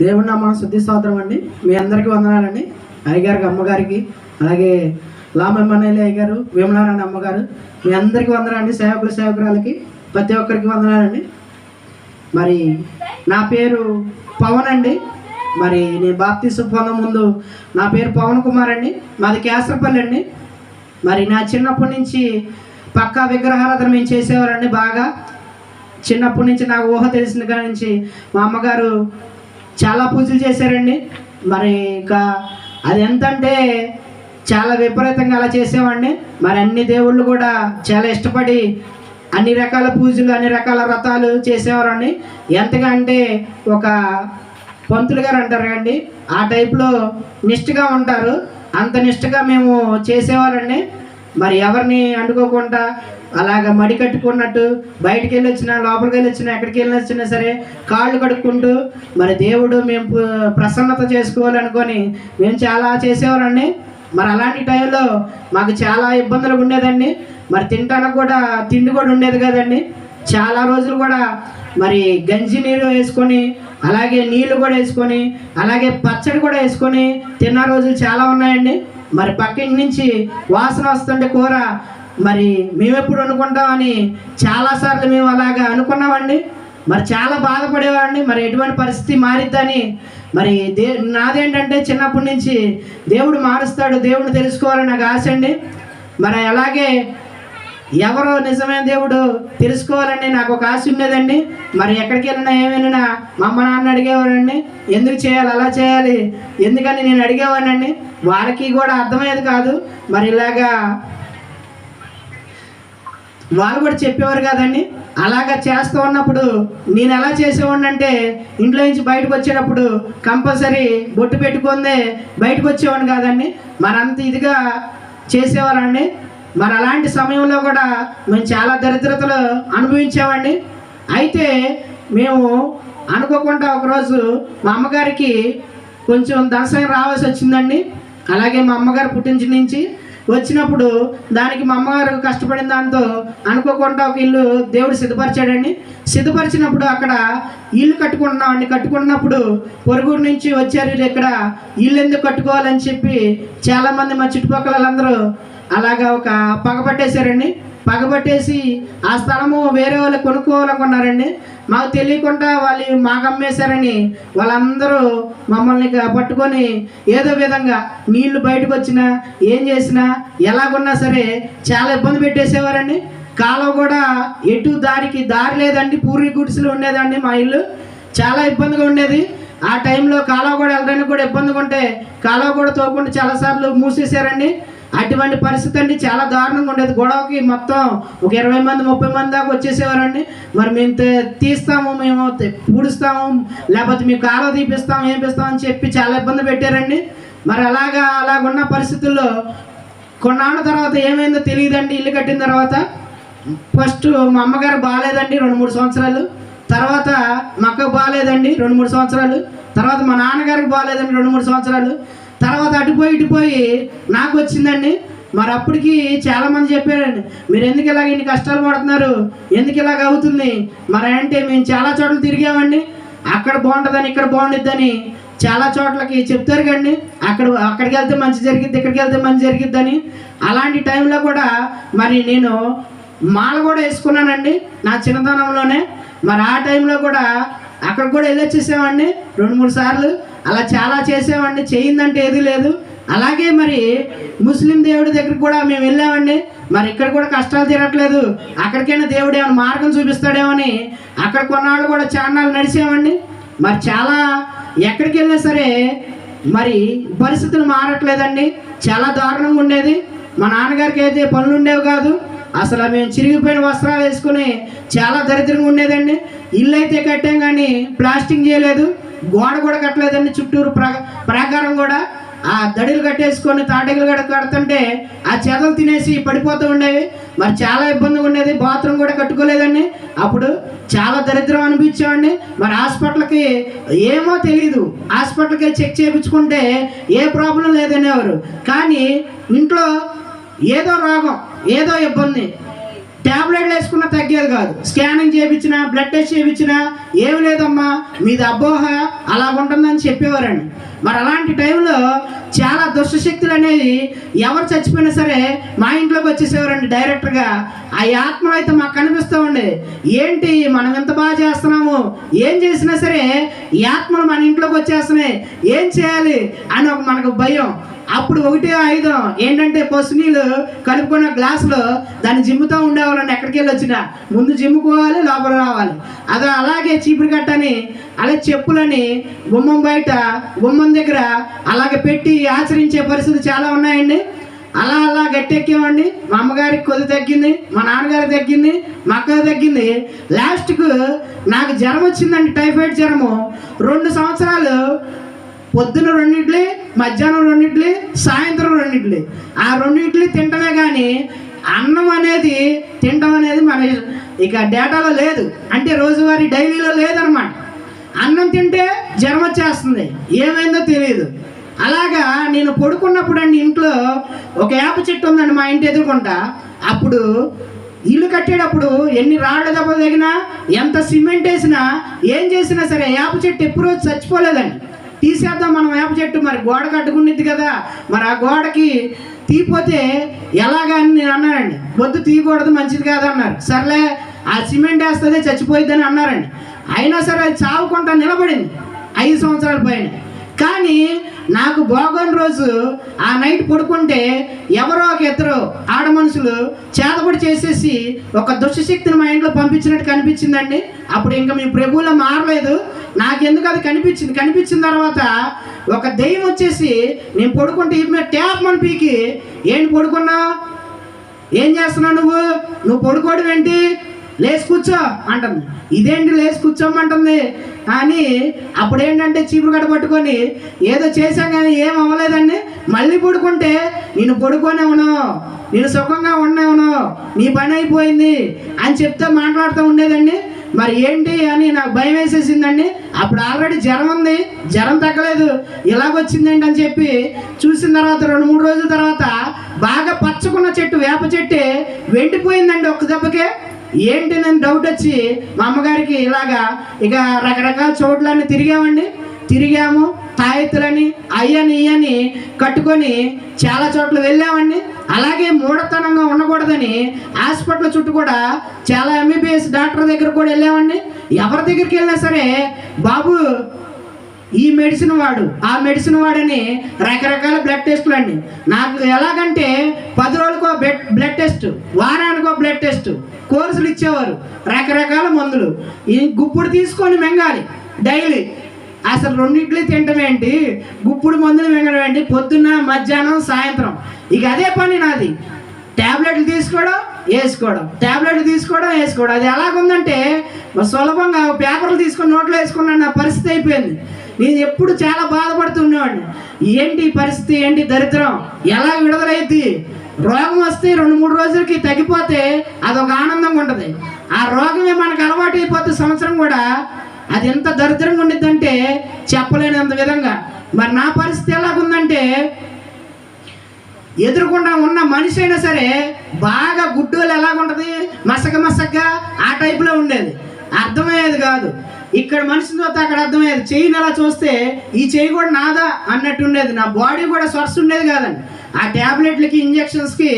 దేవుని నామమున శుద్ధి స్తోత్రం అండి. మీ అందరికీ వందనాలండి. అయ్యగారికి, అమ్మగారికి, అలాగే లామమ్మనేలి అయ్యగారు, విమలారాణి అమ్మగారు, మీ అందరికీ వందనాలండి. సేవకురాలకి ప్రతి ఒక్కరికి వందనాలండి. మరి నా పేరు పవన్ అండి. మరి నేను బాప్తిసం పొందే ముందు నా పేరు పవన్ కుమార్ అండి. మాది కేసరపల్లి అండి. మరి నా చిన్నప్పటి నుంచి పక్కా విగ్రహారాధన మేము చేసేవారండి. బాగా చిన్నప్పటి నుంచి నాకు ఊహ తెలిసిన కాడి నుంచి మా అమ్మగారు చాలా పూజలు చేశారండి. మరి ఇంకా అది ఎంతంటే చాలా విపరీతంగా అలా చేసేవాడిని. మరి అన్ని దేవుళ్ళు కూడా చాలా ఇష్టపడి అన్ని రకాల పూజలు, అన్ని రకాల వ్రతాలు చేసేవారండి. ఎంతగా అంటే ఒక పంతులు గారు అంటారు కండి, ఆ టైప్లో నిష్ఠగా ఉంటారు. అంత నిష్ఠగా మేము చేసేవారండి. మరి ఎవరిని అంటుకోకుండా అలాగ మడి కట్టుకున్నట్టు బయటికి వెళ్ళి వచ్చినా, లోపలికి వెళ్ళి వచ్చినా, ఎక్కడికి వెళ్ళి వచ్చినా సరే కాళ్ళు కడుక్కుంటూ మరి దేవుడు మేము ప్రసన్నత చేసుకోవాలనుకొని మేము చాలా చేసేవారండి. మరి అలాంటి టైంలో మాకు చాలా ఇబ్బందులు ఉండేదండి. మరి తినడానికి కూడా తిండి కూడా ఉండేది కదండి. చాలా రోజులు కూడా మరి గంజి నీరు వేసుకొని, అలాగే నీళ్ళు కూడా వేసుకొని, అలాగే పచ్చడి కూడా వేసుకొని తిన్న రోజులు చాలా ఉన్నాయండి. మరి పక్కింటి నుంచి వాసన వస్తుంటే కూర మరి మేమెప్పుడు అనుకుంటామని చాలాసార్లు మేము అలాగా అనుకున్నామండి. మరి చాలా బాధపడేవాడిని. మరి ఎటువంటి పరిస్థితి మారిద్దని మరి నాదేంటంటే చిన్నప్పటి నుంచి దేవుడు మారుస్తాడు, దేవుడిని తెలుసుకోవాలని నాకు ఆశ అండి. మరి అలాగే ఎవరో నిజమైన దేవుడు తెలుసుకోవాలని నాకు ఒక ఆశ ఉండేదండి. మరి ఎక్కడికి వెళ్ళినా ఏమైనా మా అమ్మ నాన్న అడిగేవారండి, ఎందుకు చేయాలి, అలా చేయాలి, ఎందుకని నేను అడిగేవాడినండి. వాళ్ళకి కూడా అర్థమయ్యేది కాదు. మరి ఇలాగా వాళ్ళు కూడా చెప్పేవారు కాదండి. అలాగా చేస్తూ ఉన్నప్పుడు నేను ఎలా చేసేవాడిని అంటే, ఇంట్లో నుంచి బయటకు వచ్చేటప్పుడు కంపల్సరీ బొట్టు పెట్టుకుందే బయటకు వచ్చేవాడిని కాదండి. మరంత ఇదిగా చేసేవారండి. మరి అలాంటి సమయంలో కూడా మేము చాలా దరిద్రతలు అనుభవించామండి. అయితే మేము అనుకోకుండా ఒకరోజు మా అమ్మగారికి కొంచెం ధనసహాయం రావాల్సి వచ్చిందండి. అలాగే మా అమ్మగారు పుట్టించి నుంచి వచ్చినప్పుడు దానికి మా అమ్మగారు కష్టపడిన దాంతో అనుకోకుండా ఒక ఇల్లు దేవుడు సిద్ధపరిచాడండి. సిద్ధపరిచినప్పుడు అక్కడ ఇల్లు కట్టుకుంటున్నామండి. కట్టుకున్నప్పుడు పొరుగురు నుంచి వచ్చారు, ఇక్కడ ఇల్లు ఎందుకు కట్టుకోవాలని చెప్పి చాలామంది మా చుట్టుపక్కల వాళ్ళందరూ అలాగా ఒక పగబట్టేశారండి. పగబట్టేసి ఆ స్థలము వేరే వాళ్ళు కొనుక్కోవాలనుకున్నారండి. మాకు తెలియకుండా వాళ్ళు మాకు అమ్మేశారని వాళ్ళందరూ మమ్మల్ని పట్టుకొని ఏదో విధంగా నీళ్లు బయటకు వచ్చినా, ఏం చేసినా, ఎలాగున్నా సరే చాలా ఇబ్బంది పెట్టేసేవారండి. కాలువ కూడా ఎటు దారి లేదండి. పూర్వీ గుడిసెలు ఉండేదండి మా ఇల్లు. చాలా ఇబ్బందిగా ఉండేది. ఆ టైంలో కాలువ కూడా వెళ్ళడానికి కూడా ఇబ్బందిగా ఉంటే కాలువ కూడా తోకుండా చాలాసార్లు మూసేశారండి. అటువంటి పరిస్థితి అండి చాలా దారుణంగా ఉండేది. గొడవకి మొత్తం ఒక 20 మంది 30 మంది దాకా వచ్చేసేవారండి. మరి మేము తీస్తాము, మేము పూడుస్తాము, లేకపోతే మేము కాలువ తీపిస్తాము, ఏపిస్తామని చెప్పి చాలా ఇబ్బంది పెట్టారండి. మరి అలాగున్న పరిస్థితుల్లో కొన్నాళ్ళ తర్వాత ఏమైందో తెలియదండి. ఇల్లు కట్టిన తర్వాత ఫస్ట్ మా అమ్మగారు బాగాలేదండి 2-3 సంవత్సరాలు. తర్వాత మా అక్కకు బాగాలేదండి 2-3 సంవత్సరాలు. తర్వాత మా నాన్నగారికి బాగాలేదండి 2-3 సంవత్సరాలు. తర్వాత ఇటుపోయి నాకు వచ్చిందండి. మరి అప్పటికి చాలామంది చెప్పారండి, మీరు ఎందుకు ఇలాగ ఇన్ని కష్టాలు పడుతున్నారు, ఎందుకు ఇలాగ అవుతుంది. మరి అంటే మేము చాలా చోట్ల తిరిగామండి. అక్కడ బాగుంటుందని, ఇక్కడ బాగుండిద్దని చాలా చోట్లకి చెప్తారు కండి. అక్కడికి వెళ్తే మంచి జరిగిద్ది, ఇక్కడికి వెళ్తే మంచి జరిగిద్దని. అలాంటి టైంలో కూడా మరి నేను మాల కూడా వేసుకున్నానండి నా చిన్నతనంలోనే. మరి ఆ టైంలో కూడా అక్కడ కూడా వెళ్ళొచ్చేసామండి 2-3 సార్లు. అలా చాలా చేసామండి. చేయిందంటే ఏది లేదు. అలాగే మరి ముస్లిం దేవుడి దగ్గరికి కూడా మేము వెళ్ళామండి. మరి ఇక్కడ కూడా కష్టాలు తీరట్లేదు, అక్కడికైనా దేవుడు ఏమైనా మార్గం చూపిస్తాడేమని అక్కడ కొన్నాళ్ళు కూడా చాన్నాళ్ళు నడిచామండి. మరి చాలా ఎక్కడికి వెళ్ళినా సరే మరి పరిస్థితులు మారట్లేదండి. చాలా దారుణంగా ఉండేది. మా నాన్నగారికి అయితే పనులు ఉండేవి కాదు. అసలు మేము చిరిగిపోయిన వస్త్రాలు వేసుకుని చాలా దరిద్రంగా ఉండేదండి. ఇల్లు అయితే కట్టాం కానీ ప్లాస్టింగ్ చేయలేదు, గోడ కూడా కట్టలేదండి. చుట్టూరు ప్రాకారం కూడా ఆ దడులు కట్టేసుకొని తాటెగులు కడుతుంటే ఆ చెదలు తినేసి పడిపోతూ ఉండేవి. మరి చాలా ఇబ్బందిగా ఉండేది. బాత్రూమ్ కూడా కట్టుకోలేదండి. అప్పుడు చాలా దరిద్రం అనిపించామండి. మరి హాస్పిటల్కి ఏమో తెలియదు, హాస్పిటల్కి చెక్ చేయించుకుంటే ఏ ప్రాబ్లం లేదనేవారు. కానీ ఇంట్లో ఏదో రోగం, ఏదో ఇబ్బంది, ట్యాబ్లెట్లు వేసుకున్నా తగ్గేది కాదు. స్కానింగ్ చేయించినా, బ్లడ్ టెస్ట్ చేయించినా ఏమి లేదమ్మా మీది అపోహ అలా ఉంటుందని చెప్పేవారండి. మరి అలాంటి టైంలో చాలా దుష్టశక్తులు అనేవి ఎవరు చచ్చిపోయినా సరే మా ఇంట్లోకి వచ్చేసేవారండి డైరెక్ట్గా. ఆ ఆత్మలు అయితే మాకు కనిపిస్తూ ఉండే, ఏంటి మనం ఎంత బాగా చేస్తున్నాము, ఏం చేసినా సరే ఈ ఆత్మలు మన ఇంట్లోకి వచ్చేస్తున్నాయి, ఏం చేయాలి అని మనకు భయం. అప్పుడు 1 ఆయుధం ఏంటంటే పసుపు నీళ్ళు కలుపుకున్న గ్లాసులో దాన్ని జిమ్ముతూ ఉండేవాళ్ళండి. ఎక్కడికి వెళ్ళి వచ్చినా ముందు జిమ్ముకోవాలి, లోపల రావాలి. అది అలాగే చీపురు కట్టని, అలాగే చెప్పులని గుమ్మం బయట గుమ్మం దగ్గర అలాగే పెట్టి ఆచరించే పరిస్థితి చాలా ఉన్నాయండి. అలా అలా గట్టెక్కామండి. మా అమ్మగారికి కొద్ది తగ్గింది, మా నాన్నగారికి తగ్గింది, మా అక్కకి తగ్గింది. లాస్ట్కు నాకు జ్వరం వచ్చిందండి, టైఫాయిడ్ జ్వరము. 2 సంవత్సరాలు పొద్దున 2 ఇడ్లీ, మధ్యాహ్నం 2 ఇడ్లీ, సాయంత్రం 2 ఇడ్లీ. ఆ 2 ఇడ్లీ తింటమే కానీ అన్నం అనేది తినటం అనేది మన ఇక డేటాలో లేదు, అంటే రోజువారీ డైలీలో లేదనమాట. అన్నం తింటే జ్వరం వచ్చేస్తుంది, ఏమైందో తెలియదు. అలాగా నేను పడుకున్నప్పుడు అండి ఇంట్లో ఒక వేప చెట్టు ఉందండి మా ఇంటి ఎదురుకుంటా. అప్పుడు ఇల్లు కట్టేటప్పుడు ఎన్ని రాళ్ళ దెబ్బ తగినా, ఎంత సిమెంట్ వేసినా, ఏం చేసినా సరే వేప చెట్టు ఎప్పుడు రోజు చచ్చిపోలేదండి. తీసేద్దాం మనం వేప చెట్టు, మరి గోడ కట్టుకునేది కదా, మరి ఆ గోడకి తీపోతే ఎలాగా అని నేను అన్నానండి. వద్దు తీయకూడదు, మంచిది కాదు అన్నారు. సర్లే ఆ సిమెంట్ వేస్తుంది చచ్చిపోయిద్దని అన్నారండి. అయినా సరే అది చావుకుంటా నిలబడింది 5 సంవత్సరాల పైన. కానీ నాకు బాగోని రోజు ఆ నైట్ పడుకుంటే ఎవరో ఒక ఇద్దరు ఆడ మనుషులు చేతబడి చేసేసి ఒక దుష్టశక్తిని మా ఇంట్లో పంపించినట్టు కనిపించిందండి. అప్పుడు ఇంకా మీ ప్రభువులో మారలేదు, నాకెందుకు అది కనిపించిన తర్వాత ఒక దెయ్యం వచ్చేసి నేను పడుకుంటే ఈ మీద ట్యాప్ మన పీకి, ఏంటి పడుకున్నావు, ఏం చేస్తున్నావు నువ్వు పడుకోవడం ఏంటి, లేచి కూర్చో అంటుంది. ఇదేంటి లేచి కూర్చోమంటుంది అని అప్పుడు ఏంటంటే చీపురు గడ్డ పట్టుకొని ఏదో చేశాం కానీ ఏం అవ్వలేదండి. మళ్ళీ పడుకుంటే నేను పడుకొనే ఉన్నావు, నేను సుఖంగా ఉన్నావును, నీ పని అయిపోయింది అని చెప్తే మాట్లాడుతూ ఉండేదండి. మరి ఏంటి అని నాకు భయం వేసేసిందండి. అప్పుడు ఆల్రెడీ జ్వరం ఉంది, జ్వరం తగ్గలేదు, ఇలాగొచ్చిందేంటి అని చెప్పి చూసిన తర్వాత 2-3 రోజుల తర్వాత బాగా పచ్చకున్న చెట్టు వేప చెట్టే వెండిపోయిందండి ఒక్క దెబ్బకే. ఏంటి నేను డౌట్ వచ్చి మా అమ్మగారికి ఇలాగా ఇక రకరకాల చోట్లన్నీ తిరిగాము, తాయెత్తులని అయ్యని ఇయ్యని కట్టుకొని చాలా చోట్ల వెళ్ళామండి. అలాగే మూఢతనంగా ఉండకూడదని హాస్పిటల్ చుట్టూ కూడా చాలా ఎంబీబీఎస్ డాక్టర్ దగ్గర కూడా వెళ్ళామండి. ఎవరి దగ్గరికి వెళ్ళినా సరే బాబు ఈ మెడిసిన్ వాడు, ఆ మెడిసిన్ వాడని రకరకాల బ్లడ్ టెస్టులు అండి. నాకు ఎలాగంటే 10 రోజులకో బ్లడ్ టెస్ట్, వారానికో బ్లడ్ టెస్ట్, కోర్సులు ఇచ్చేవారు, రకరకాల మందులు. ఈ గుప్పుడు తీసుకొని మింగాలి డైలీ. అసలు 2 ఇడ్లీ తింటమేంటి, గుప్పుడు మందులు మింగడం ఏంటి, పొద్దున్న మధ్యాహ్నం సాయంత్రం, ఇక అదే పని నాది. ట్యాబ్లెట్లు తీసుకోవడం వేసుకోవడం, ట్యాబ్లెట్లు తీసుకోవడం వేసుకోవడం. అది ఎలాగుందంటే సులభంగా పేపర్లు తీసుకొని నోట్లో వేసుకున్నాను, నా పరిస్థితి అయిపోయింది. నేను ఎప్పుడు చాలా బాధపడుతుండేవాడిని, ఏంటి పరిస్థితి, ఏంటి దరిద్రం, ఎలా విడుదలైద్ది. రోగం వస్తే 2-3 రోజులకి తగ్గిపోతే అదొక ఆనందంగా ఉంటుంది. ఆ రోగమే మనకు అలవాటు అయిపోతే సంవత్సరం కూడా అది ఎంత దరిద్రంగా ఉండిద్దంటే చెప్పలేనంత విధంగా. మరి నా పరిస్థితి ఎలాగుందంటే ఎదురుకుండా ఉన్న మనిషి అయినా సరే బాగా గుడ్డోలు ఎలాగుంటుంది, మసకగా ఆ టైపులో ఉండేది, అర్థమయ్యేది కాదు. ఇక్కడ మనిషిని చూస్తే అక్కడ అర్థమయ్యేది. చెయ్యిని అలా చూస్తే ఈ చెయ్యి కూడా నాదా అన్నట్టు ఉండేది. నా బాడీ కూడా స్వర్స్ ఉండేది కాదండి. ఆ ట్యాబ్లెట్లకి ఇంజక్షన్స్కి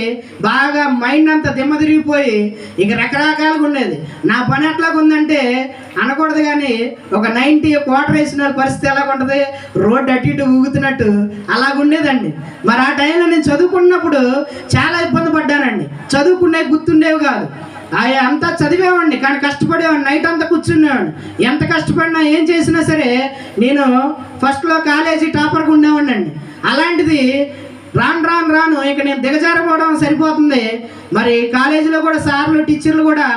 బాగా మైండ్ అంతా దిమ్మ తిరిగిపోయి ఇక రకరకాలుగా ఉండేది. నా పని ఎట్లాగుందంటే అనకూడదు కానీ ఒక 90 క్వార్టర్ వేసిన పరిస్థితి ఎలాగుంటుంది, రోడ్డు అటు ఇటు ఊగుతున్నట్టు అలాగుండేదండి. మరి ఆ టైంలో నేను చదువుకున్నప్పుడు చాలా ఇబ్బంది పడ్డానండి. చదువుకునే గుర్తుండేవి కాదు, అంతా చదివేవాడిని కానీ కష్టపడేవాడిని, నైట్ అంతా కూర్చునేవాడిని. ఎంత కష్టపడినా ఏం చేసినా సరే నేను ఫస్ట్లో కాలేజీ టాపర్గా ఉండేవాడిని అండి. అలాంటిది రాను ఇక నేను దిగజారిపోవడం సరిపోతుంది. మరి కాలేజీలో కూడా సార్లు టీచర్లు కూడా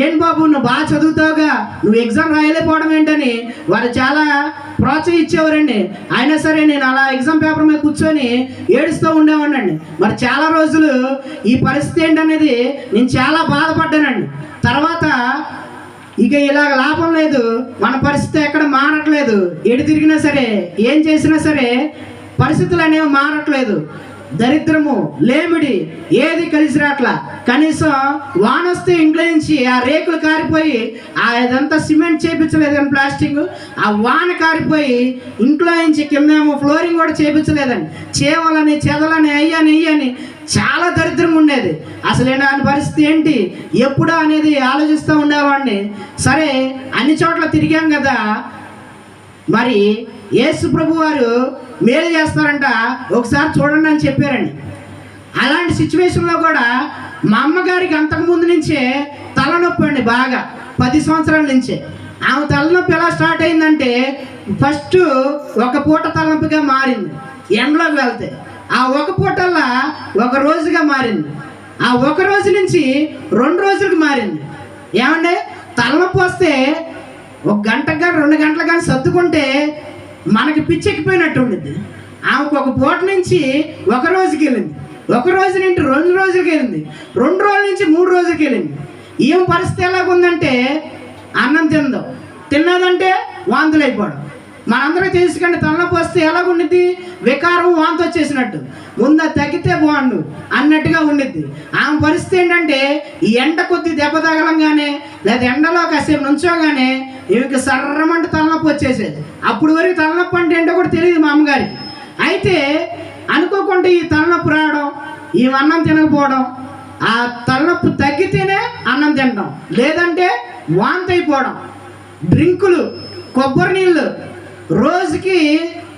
ఏం బాబు నువ్వు బాగా చదువుతావుగా, నువ్వు ఎగ్జామ్ రాయలేకపోవడం ఏంటని వారు చాలా ప్రోత్సహించేవారండి. అయినా సరే నేను అలా ఎగ్జామ్ పేపర్ మీద కూర్చొని ఏడుస్తూ ఉండేవాడినండి. మరి చాలా రోజులు ఈ పరిస్థితి ఏంటనేది నేను చాలా బాధపడ్డానండి. తర్వాత ఇక ఇలాగ లాభం లేదు, మన పరిస్థితి ఎక్కడ మారట్లేదు, ఎటు తిరిగినా సరే ఏం చేసినా సరే పరిస్థితులు అనేవి మారట్లేదు. దరిద్రము, లేమిడి ఏది కలిసి రాట్లా. కనీసం వాన వస్తే ఇంట్లో నుంచి ఆ రేకులు కారిపోయి, అదంతా సిమెంట్ చేయించలేదండి, ప్లాస్టిక్, ఆ వాన కారిపోయి ఇంట్లో నుంచి కిందేమో ఫ్లోరింగ్ కూడా చేయించలేదండి. చేవలని చెదలని అయ్యని చాలా దరిద్రంగా ఉండేది. అసలు దాని పరిస్థితి ఏంటి ఎప్పుడా అనేది ఆలోచిస్తూ ఉండేవాడిని. సరే, అన్ని చోట్ల తిరిగాం కదా, మరి యేసు ప్రభు వారు మేలు చేస్తారంట, ఒకసారి చూడండి అని చెప్పారండి. అలాంటి సిచ్యువేషన్లో కూడా మా అమ్మగారికి అంతకుముందు నుంచే తలనొప్పి అండి, బాగా 10 సంవత్సరాల నుంచే. ఆమె తలనొప్పి ఎలా స్టార్ట్ అయిందంటే, ఫస్ట్ ఒక పూట తలనొప్పిగా మారింది, ఎండలోకి వెళ్తే. ఆ ఒక పూటల్లా ఒక రోజుగా మారింది. ఆ ఒక రోజు నుంచి 2 రోజులకు మారింది. ఏమంటే తలనొప్పి వస్తే 1 గంటకు కానీ 2 గంటలకు కానీ సర్దుకుంటే మనకి పిచ్చెక్కిపోయినట్టు ఉండిద్ది. ఆమెకు ఒక పూట నుంచి 1 రోజుకి వెళ్ళింది, 1 రోజు నుండి 2 రోజులకి వెళ్ళింది, 2 రోజుల నుంచి 3 రోజులకి వెళ్ళింది. ఏం పరిస్థితి ఎలాగుందంటే, అన్నం తిన్నదంటే వాంతులు అయిపోవడం. మనందరికీ తెలుసు కానీ తలనొప్పి వస్తే ఎలాగుండిద్ది, వికారం, వాంతి వచ్చేసినట్టు. ముందు తగ్గితే బాగుండు అన్నట్టుగా ఉండిద్ది. ఆమె పరిస్థితి ఏంటంటే, ఈ ఎండ కొద్ది దెబ్బ తగలంగానే లేదా ఎండలో కాసేపు నుంచోగానే ఈమెకి సర్రమంట తలనొప్పి వచ్చేసేది. అప్పుడు వరకు తలనొప్పి అంటే ఏంటో కూడా తెలియదు మా అమ్మగారికి. అయితే అనుకోకుండా ఈ తలనొప్పి రావడం, ఈ అన్నం తినకపోవడం, ఆ తలనొప్పి తగ్గితేనే అన్నం తినడం, లేదంటే వాంతి అయిపోవడం. డ్రింకులు, కొబ్బరి నీళ్ళు రోజుకి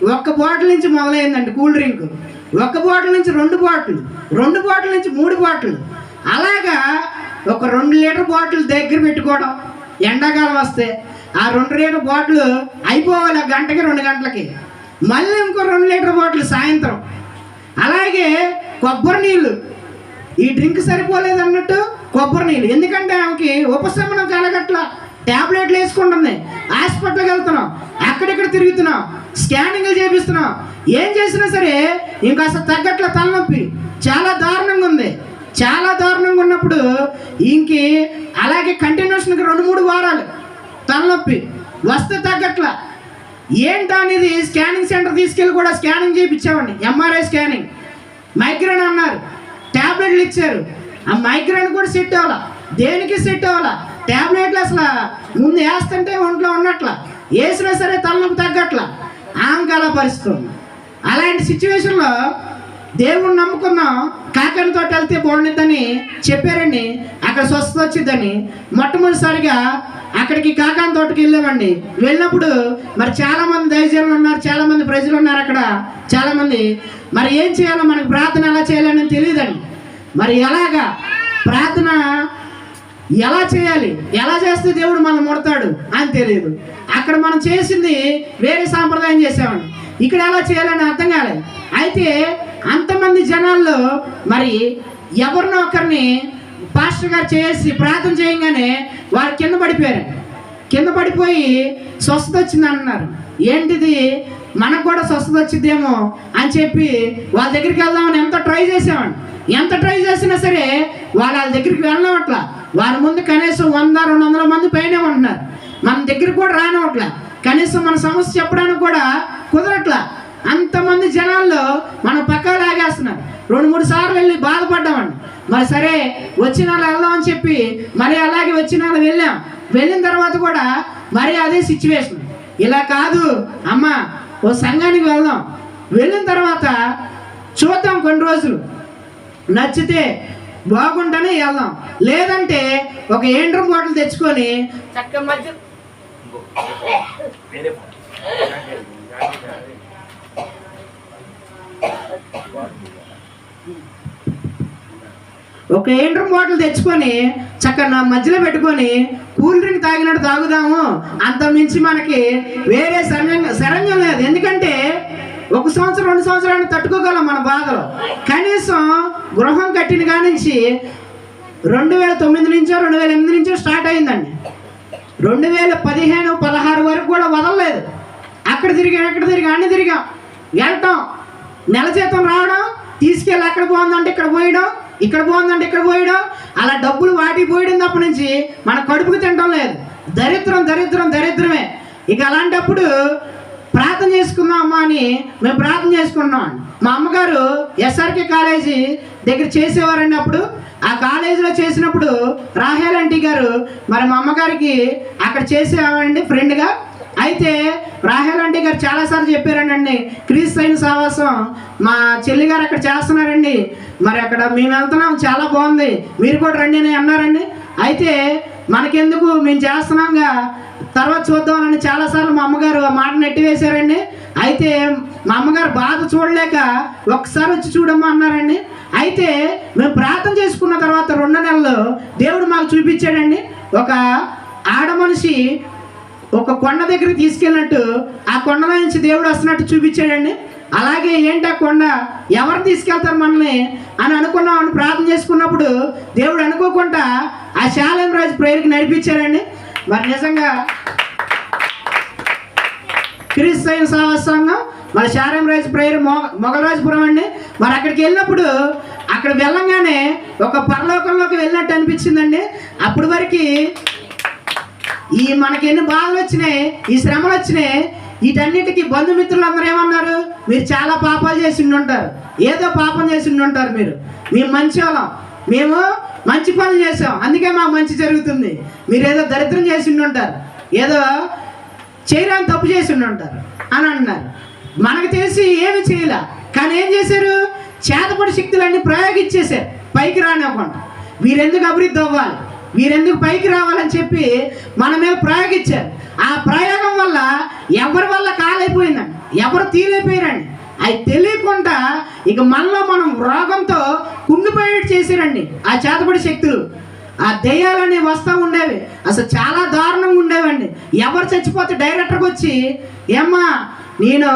1 బాటిల్ నుంచి మొదలైందండి. కూల్ డ్రింక్ 1 బాటిల్ నుంచి 2 బాటిల్, 2 బాటిల్ నుంచి 3 బాటిల్, అలాగా ఒక 2 లీటర్ బాటిల్ దగ్గర పెట్టుకోవడం. ఎండాకాలం వస్తే ఆ 2 లీటర్ బాటిల్ అయిపోవాలి గంటకి 2 గంటలకి, మళ్ళీ ఇంకో 2 లీటర్ బాటిల్ సాయంత్రం. అలాగే కొబ్బరి నీళ్ళు, ఈ డ్రింక్ సరిపోలేదు అన్నట్టు కొబ్బరి నీళ్ళు. ఎందుకంటే ఆమెకి ఉపశమనం కలగట్లా, ట్యాబ్లెట్లు వేసుకుంటుంది, హాస్పిటల్కి వెళ్తున్నాం, ఎక్కడెక్కడ తిరుగుతున్నాం, స్కానింగ్లు చేపిస్తున్నాం. ఏం చేసినా సరే ఇంకా అసలు తగ్గట్ల తలనొప్పి చాలా దారుణంగా ఉంది. చాలా దారుణంగా ఉన్నప్పుడు ఇంకి అలాగే కంటిన్యూషన్గా 2-3 వారాలు తలనొప్పి వస్తే తగ్గట్లా. ఏంటా అనేది స్కానింగ్ సెంటర్ తీసుకెళ్ళి కూడా స్కానింగ్ చేయించామండి. MRI scanning. మైగ్రేన్ అన్నారు, ట్యాబ్లెట్లు ఇచ్చారు. ఆ మైగ్రేన్ కూడా సెట్ అవ్వాలా, దేనికి సెట్ అవ్వాలా. ట్యాబ్లెట్లు అసలు ముందు వేస్తుంటే ఒంట్లో ఉన్నట్ల, వేసినా సరే తలనొప్పి తగ్గట్ల. ఆమెకు అలా పరిస్థితి ఉంది. అలాంటి సిచ్యువేషన్లో దేవుణ్ణి నమ్ముకున్నాం, కాకని తోట వెళ్తే బాగుండిద్దని చెప్పారండి. అక్కడ స్వస్థత వచ్చిద్దని మొట్టమొదటిసారిగా అక్కడికి కాకాని తోటకి వెళ్ళామండి. వెళ్ళినప్పుడు మరి చాలామంది దైవజనులు ఉన్నారు, చాలామంది ప్రజలు ఉన్నారు అక్కడ. చాలామంది మరి ఏం చేయాలో, మనకు ప్రార్థన ఎలా చేయాలని తెలియదండి. మరి ఎలాగా ప్రార్థన ఎలా చేయాలి, ఎలా చేస్తే దేవుడు మనం ముడతాడు అని తెలియదు. అక్కడ మనం చేసింది వేరే సాంప్రదాయం చేసామండి, ఇక్కడ ఎలా చేయాలని అర్థం కాలేదు. అయితే అంతమంది జనాల్లో మరి ఎవరినో ఒకరిని పాస్టర్ గారు చేసి ప్రార్థన చేయగానే వారు కింద పడిపోయారు. కింద పడిపోయి స్వస్థత వచ్చింది అన్నారు. ఏంటిది, మనకు కూడా స్వస్థత వచ్చిద్దేమో అని చెప్పి వాళ్ళ దగ్గరికి వెళ్దామని ఎంత ట్రై చేసామండి. ఎంత ట్రై చేసినా సరే వాళ్ళ దగ్గరికి వెళ్ళడం అట్లా. వారి ముందు కనీసం 100-200 మంది పైనే ఉంటున్నారు. మన దగ్గరికి కూడా రానివ్వట్లా, కనీసం మన సమస్య చెప్పడానికి కూడా కుదరట్లా. అంతమంది జనాల్లో మనం పక్కా లాగేస్తున్నారు. 2-3 సార్లు వెళ్ళి బాధపడ్డామండి. మరి సరే వచ్చిన వాళ్ళు వెళ్దామని చెప్పి మరి అలాగే వచ్చిన వాళ్ళు వెళ్ళాం. వెళ్ళిన తర్వాత కూడా మరి అదే సిచ్యువేషన్. ఇలా కాదు అమ్మ, ఓ సంఘానికి వెళ్దాం, వెళ్ళిన తర్వాత చూద్దాం, కొన్ని రోజులు నచ్చితే బాగుంటేనే వెళ్దాం, లేదంటే ఒక ఏండ్రం బాటిల్ తెచ్చుకొని చక్క మధ్య ఒక ఏండ్రం బాటిల్ తెచ్చుకొని చక్కగా నా మధ్యలో పెట్టుకొని కూల్ డ్రింక్ తాగినట్టు తాగుదాము. అంత మించి మనకి వేరే శరణ్యం లేదు. ఎందుకంటే 1 సంవత్సరం 2 సంవత్సరాలు తట్టుకోగలం మన బాధలు. కనీసం గృహం కట్టిన కానించి 2009 నుంచో 2008 నుంచో స్టార్ట్ అయిందండి. 2015-16 వరకు కూడా వదలలేదు. అక్కడ తిరిగాం, ఎక్కడ తిరిగాం, అన్ని తిరిగాం. వెళ్తాం, నెల జీతం రావడం, తీసుకెళ్ళి అక్కడ బాగుందంటే ఇక్కడ పోయడం, ఇక్కడ బాగుందంటే ఇక్కడ పోయడం, అలా డబ్బులు వాటికి పోయడం తప్ప నుంచి మన కడుపుకి తినడం లేదు. దరిద్రం దరిద్రం దరిద్రమే. ఇక అలాంటప్పుడు ప్రార్థన చేసుకుందాం అమ్మా అని మేము ప్రార్థన చేసుకున్నాం. మా అమ్మగారు ఎస్ఆర్కే కాలేజీ దగ్గర చేసేవారండి. అప్పుడు ఆ కాలేజీలో చేసినప్పుడు రాహేల్ ఆంటీ గారు మరి మా అమ్మగారికి అక్కడ చేసేవారండి ఫ్రెండ్గా. అయితే రాహేల్ ఆంటీ గారు చాలాసార్లు చెప్పారండి, క్రీస్తైన సావాసం మా చెల్లి గారు అక్కడ చేస్తున్నారండి, మరి అక్కడ మేము వెళ్తున్నాం, చాలా బాగుంది, మీరు కూడా రండి అని అన్నారండి. అయితే మనకెందుకు, మేము చేస్తున్నాంగా, తర్వాత చూద్దామని చాలాసార్లు మా అమ్మగారు ఆ మాట నెట్టివేశారండి. అయితే మా అమ్మగారు బాధ చూడలేక ఒక్కసారి వచ్చి చూడమ్మా అన్నారండి. అయితే మేము ప్రార్థన చేసుకున్న తర్వాత 2 నెలలు దేవుడు మాకు చూపించాడండి. ఒక ఆడ మనిషి ఒక కొండ దగ్గరికి తీసుకెళ్ళినట్టు ఆ కొండలో నుంచి దేవుడు వస్తున్నట్టు చూపించాడండి. అలాగే ఏంటి ఆ కొండ, ఎవరు తీసుకెళ్తారు మనల్ని అని అనుకున్నామని ప్రార్థన చేసుకున్నప్పుడు దేవుడు అనుకోకుండా ఆ శాలేం రాజు ప్రేయర్కి నడిపించాడండి. మరి నిజంగా క్రీస్తైన సావాస సంఘం మరి శాలేం రాజు ప్రేయర్ మొగలరాజపురం అండి. మరి అక్కడికి వెళ్ళినప్పుడు అక్కడ వెళ్ళంగానే ఒక పరలోకంలోకి వెళ్ళినట్టు అనిపించిందండి. అప్పటి వరకు ఈ మనకి ఎన్ని బాధలు వచ్చినాయి, ఈ శ్రమలు వచ్చినాయి, వీటన్నిటికీ బంధుమిత్రులు అందరూ ఏమన్నారు, మీరు చాలా పాపాలు చేసి ఉంటారు, ఏదో పాపం చేసి ఉంటారు, మేము మంచి వాళ్ళం, మేము మంచి పనులు చేసాం, అందుకే మాకు మంచి జరుగుతుంది, మీరు ఏదో దరిద్రం చేసి ఉంటారు, ఏదో చేయడానికి తప్పు చేసి ఉంటారు అని అంటున్నారు. మనకు తెలిసి ఏమి చేయలే, కానీ ఏం చేశారు, చేతపడి శక్తులన్నీ ప్రయోగించేశారు పైకి రానివ్వకుండా. వీరెందుకు అభివృద్ధి అవ్వాలి, వీరెందుకు పైకి రావాలని చెప్పి మన మీద ప్రయోగించారు. ఆ ప్రయోగం వల్ల ఎవరి వల్ల కాలైపోయిందండి, ఎవరు తీలైపోయారండి. అది తెలియకుండా ఇక మనలో మనం రోగంతో కుంగిపోయేట్టు చేశారండి ఆ చేతపడి శక్తులు. ఆ దెయ్యాలన్నీ వస్తూ ఉండేవి, అసలు చాలా దారుణంగా ఉండేవండి. ఎవరు చచ్చిపోతే డైరెక్టర్కి వచ్చి, ఏమ్మా నేను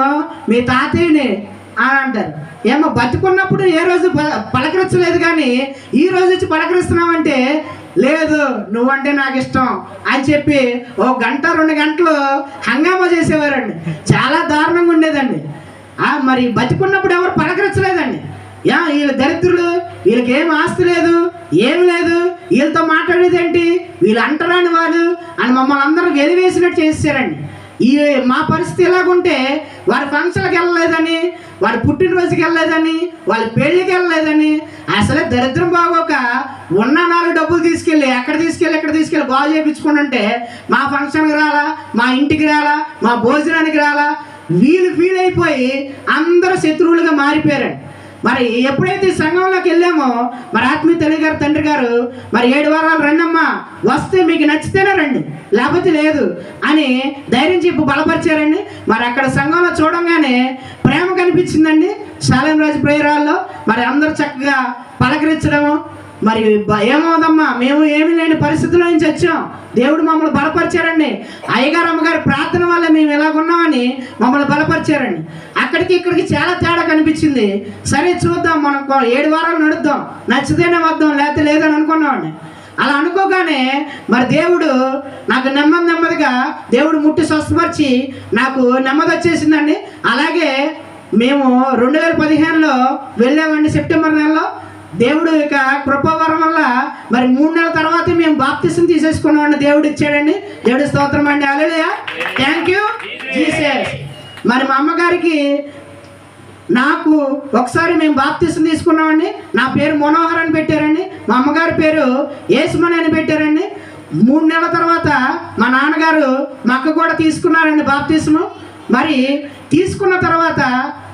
మీ తాతయ్యని అని అంటారు. ఏమో బతుకున్నప్పుడు ఏ రోజు పలకరించలేదు, కానీ ఈ రోజు వచ్చి పలకరిస్తున్నామంటే, లేదు నువ్వంటే నాకు ఇష్టం అని చెప్పి 1 గంట 2 గంటలు హంగామా చేసేవారండి. చాలా దారుణంగా ఉండేదండి. మరి బతుకున్నప్పుడు ఎవరు పలకరించలేదండి. వీళ్ళు దరిద్రులు, వీళ్ళకి ఏం ఆస్తి లేదు, ఏమి లేదు, వీళ్ళతో మాట్లాడేది ఏంటి, వీళ్ళు అంటరాని వాళ్ళు అని మమ్మల్ని అందరూ వెలివేసినట్టు చేసేసారండి. మా పరిస్థితి ఎలాగుంటే, వారి ఫంక్షన్కి వెళ్ళలేదని, వాడి పుట్టినరోజుకి వెళ్ళలేదని, వాళ్ళ పెళ్ళికి వెళ్ళలేదని, అసలే దరిద్రం బాగోక ఉన్న 4 డబ్బులు తీసుకెళ్ళి ఎక్కడ తీసుకెళ్ళి బాగు చేయించుకుంటుంటే, మా ఫంక్షన్కి రాలా, మా ఇంటికి రాలా, మా భోజనానికి రాలా, వీళ్ళు ఫీల్ అయిపోయి అందరూ శత్రువులుగా మారిపోయారండి. మరి ఎప్పుడైతే సంఘంలోకి వెళ్ళామో, మరి ఆత్మీయ తల్లి గారు తండ్రి గారు మరి 7 వారాలు రండమ్మా, వస్తే మీకు నచ్చితేనే రండి, లేకపోతే లేదు అని ధైర్యం చెప్పి బలపరిచారండి. మరి అక్కడ సంఘంలో చూడంగానే ప్రేమ కనిపించిందండి. శాలేం రాజు ప్రేయర్ హాల్లో మరి అందరూ చక్కగా పలకరించడము. మరి ఏమవుదమ్మా, మేము ఏమీ లేని పరిస్థితుల్లో నుంచి వచ్చాం, దేవుడు మమ్మల్ని బలపరిచారండి. అయ్యగారు అమ్మగారు ప్రార్థన వల్ల మేము ఎలాగున్నామని మమ్మల్ని బలపరిచారండి. అక్కడికి ఇక్కడికి చాలా తేడా కనిపించింది. సరే చూద్దాం, మనం 7 వారాలు నడుద్దాం, నచ్చితేనే వద్దాం, లేకపోతే లేదని అనుకున్నామండి. అలా అనుకోగానే మరి దేవుడు నాకు నెమ్మదిగా దేవుడు ముట్టి స్వస్థపరిచి నాకు నెమ్మది వచ్చేసిందండి. అలాగే మేము 2015లో వెళ్ళామండి, సెప్టెంబర్ నెలలో. దేవుడు ఇక కృపావరం వల్ల మరి 3 నెలల తర్వాత మేము బాప్తిసం తీసేసుకున్నామండి. దేవుడు ఇచ్చాడండి, దేవుడి స్తోత్రం అండి. హల్లెలూయా, థ్యాంక్ యూ జీసస్. మరి మా అమ్మగారికి నాకు ఒకసారి మేము బాప్తిసం తీసుకున్నామండి. నా పేరు మనోహర్ అని పెట్టారండి, మా అమ్మగారి పేరు యేసుమణి అని పెట్టారండి. 3 నెలల తర్వాత మా నాన్నగారు మా అక్క కూడా తీసుకున్నారండి బాప్తిసము. మరి తీసుకున్న తర్వాత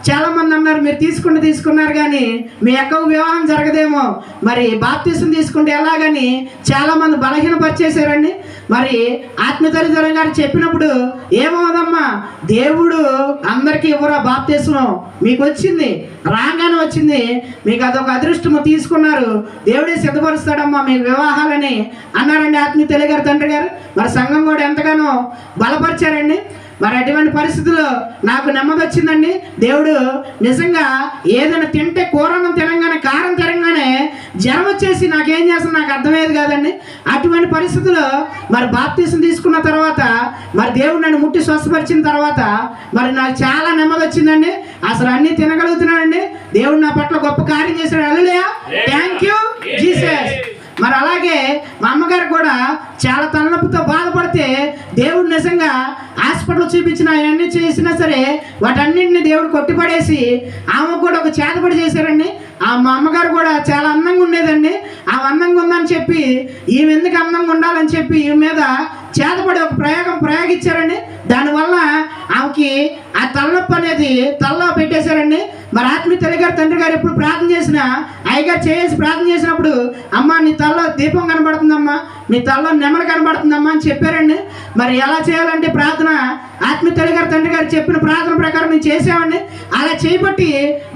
చాలామంది అన్నారు, మీరు తీసుకున్నారు కానీ మీ అక్కకు వివాహం జరగదేమో, మరి బాప్తిసం తీసుకుంటే ఎలాగని చాలామంది బలహీనపరిచేశారండి. మరి ఆత్మతల్లిదండ్రులు గారు చెప్పినప్పుడు, ఏమవుదమ్మా, దేవుడు అందరికీ ఇవ్వరా బాప్తిసం, మీకు వచ్చింది, రాగానే వచ్చింది, మీకు అదొక అదృష్టము, తీసుకున్నారు, దేవుడే సిద్ధపరుస్తాడమ్మా మీ వివాహాలని అన్నారండి ఆత్మీయ తల్లి గారు తండ్రి గారు. మరి సంఘం కూడా ఎంతగానో బలపరిచారండి. మరి అటువంటి పరిస్థితుల్లో నాకు నెమ్మది వచ్చిందండి. దేవుడు నిజంగా ఏదైనా తింటే కూరను తినగానే, కారం తినగానే జ్వరం వచ్చేసి నాకేం చేస్తాను నాకు అర్థమయ్యేది కాదండి. అటువంటి పరిస్థితుల్లో మరి బాప్తిసం తీసుకున్న తర్వాత మరి దేవుడు నన్ను ముట్టి స్వస్థపరిచిన తర్వాత మరి నాకు చాలా నెమ్మది వచ్చిందండి. అసలు అన్నీ తినగలుగుతున్నానండి. దేవుడు నా పట్ల గొప్ప కార్యం చేశాడు. హల్లెలూయా, థ్యాంక్ యూ జీసస్. మరి అలాగే మా అమ్మగారు కూడా చాలా తలనొప్పితో బాధపడితే దేవుడు నిజంగా హాస్పిటల్ చూపించిన అవన్నీ చేసినా సరే వాటన్నింటిని దేవుడు కొట్టిపడేసి ఆమెకు కూడా ఒక చేతపడి చేశారండి. మా అమ్మగారు కూడా చాలా అందంగా ఉండేదండి. ఆమె అందంగా ఉందని చెప్పి ఈమె ఎందుకు అందంగా ఉండాలని చెప్పి ఈమె మీద చేతపడి ఒక ప్రయోగించారండి. దానివల్ల ఆమెకి ఆ తలనొప్పి అనేది తలలో పెట్టేశారండి. మరి ఆత్మీయ తల్లిగారు తండ్రి గారు ఎప్పుడు ప్రార్థన చేసినా అయ్యగారు చేసి ప్రార్థన చేసినప్పుడు అమ్మ నీ తలలో దీపం కనబడుతుందమ్మా, నీ తలలో నెమలు కనబడుతుందమ్మా అని చెప్పారండి. మరి ఎలా చేయాలంటే ప్రార్థన ఆత్మీయ తల్లిగారు తండ్రి గారు చెప్పిన ప్రార్థన ప్రకారం మేము చేసామండి. అలా చేయబట్టి